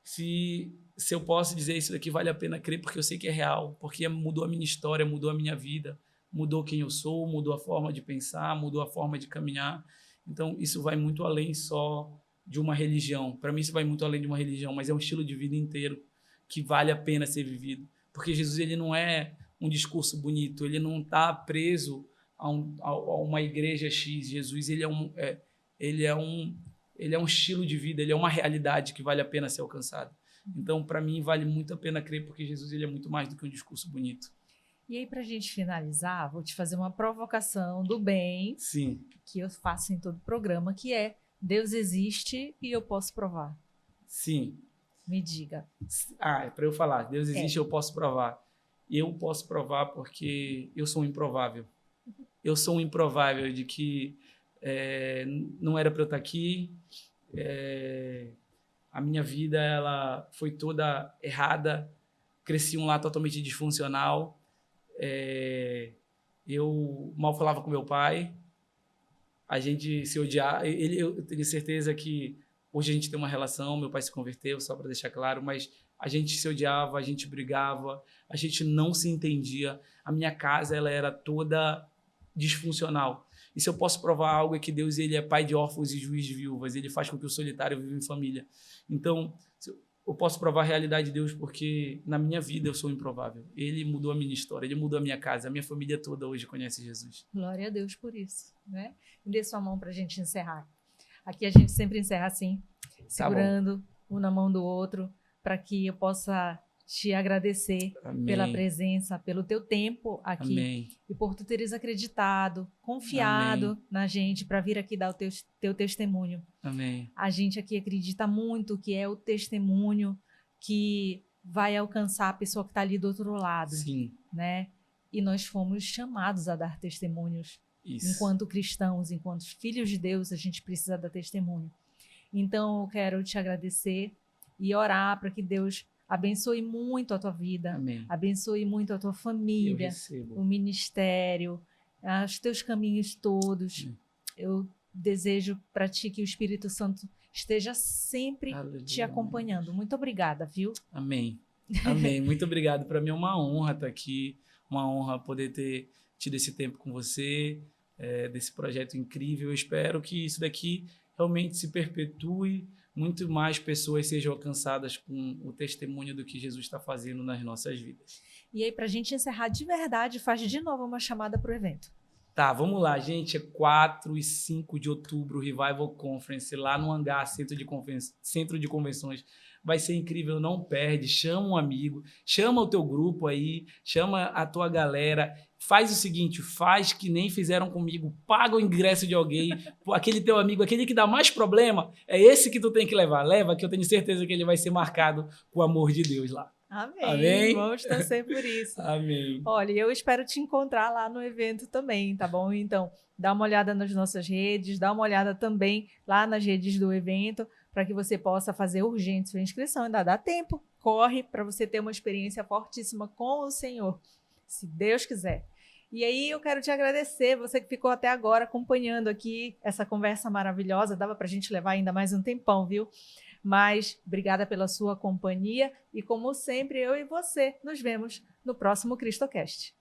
Speaker 2: se eu posso dizer isso daqui, vale a pena crer, porque eu sei que é real, porque mudou a minha história, mudou a minha vida, mudou quem eu sou, mudou a forma de pensar, mudou a forma de caminhar. Então, isso vai muito além só de uma religião. Para mim, isso vai muito além de uma religião, mas é um estilo de vida inteiro que vale a pena ser vivido. Porque Jesus ele não é um discurso bonito, ele não está preso a uma igreja X. Jesus ele é um estilo de vida, ele é uma realidade que vale a pena ser alcançada. Então, para mim, vale muito a pena crer, porque Jesus ele é muito mais do que um discurso bonito.
Speaker 1: E aí, para a gente finalizar, vou te fazer uma provocação do bem.
Speaker 2: Sim.
Speaker 1: Que eu faço em todo o programa, que é: Deus existe e eu posso provar.
Speaker 2: Sim.
Speaker 1: Me diga.
Speaker 2: É para eu falar. Deus existe e eu posso provar. Eu posso provar porque eu sou um improvável. Eu sou um improvável de que não era para eu estar aqui. A minha vida ela foi toda errada. Cresci um lar totalmente disfuncional. Eu mal falava com meu pai, a gente se odiava. Eu tenho certeza que hoje a gente tem uma relação, meu pai se converteu, só para deixar claro, mas a gente se odiava, a gente brigava, a gente não se entendia. A minha casa ela era toda disfuncional. E se eu posso provar algo é que Deus ele é pai de órfãos e juiz de viúvas, ele faz com que o solitário viva em família. Então, eu posso provar a realidade de Deus porque na minha vida eu sou improvável. Ele mudou a minha história, ele mudou a minha casa, a minha família toda hoje conhece Jesus.
Speaker 1: Glória a Deus por isso, né? Dê sua mão para a gente encerrar. Aqui a gente sempre encerra assim, segurando um na mão do outro, para que eu possa te agradecer pela presença, pelo teu tempo aqui.
Speaker 2: Amém.
Speaker 1: E por tu teres acreditado, confiado na gente para vir aqui dar o teu testemunho.
Speaker 2: Amém.
Speaker 1: A gente aqui acredita muito que é o testemunho que vai alcançar a pessoa que está ali do outro lado.
Speaker 2: Sim.
Speaker 1: Né? E nós fomos chamados a dar testemunhos. Isso. Enquanto cristãos, enquanto filhos de Deus, a gente precisa dar testemunho. Então, eu quero te agradecer e orar para que Deus abençoe muito a tua vida.
Speaker 2: Amém.
Speaker 1: Abençoe muito a tua família, o ministério, os teus caminhos todos. Eu desejo para ti que o Espírito Santo esteja sempre
Speaker 2: Aleluia.
Speaker 1: te acompanhando. Muito obrigada, viu?
Speaker 2: Amém. Amém. Muito obrigado. Para mim é uma honra estar aqui, uma honra poder ter tido esse tempo com você, desse projeto incrível. Eu espero que isso daqui realmente se perpetue, muito mais pessoas sejam alcançadas com o testemunho do que Jesus está fazendo nas nossas vidas.
Speaker 1: E aí, para a gente encerrar de verdade, faz de novo uma chamada para o evento.
Speaker 2: Tá, vamos lá, gente. É 4 e 5 de outubro, Revival Conference, lá no Hangar, Centro de Convenções. Vai ser incrível, não perde. Chama um amigo, chama o teu grupo aí, chama a tua galera. Faz o seguinte, faz que nem fizeram comigo, paga o ingresso de alguém, aquele teu amigo, aquele que dá mais problema, é esse que tu tem que levar. Leva, que eu tenho certeza que ele vai ser marcado com o amor de Deus lá.
Speaker 1: Amém.
Speaker 2: Amém.
Speaker 1: Vamos torcer por isso.
Speaker 2: Amém.
Speaker 1: Olha, eu espero te encontrar lá no evento também, tá bom? Então, dá uma olhada nas nossas redes, dá uma olhada também lá nas redes do evento, para que você possa fazer urgente sua inscrição. Ainda dá tempo, corre para você ter uma experiência fortíssima com o Senhor, se Deus quiser. E aí eu quero te agradecer, você que ficou até agora acompanhando aqui essa conversa maravilhosa. Dava para a gente levar ainda mais um tempão, viu? Mas obrigada pela sua companhia e, como sempre, eu e você nos vemos no próximo CristoCast.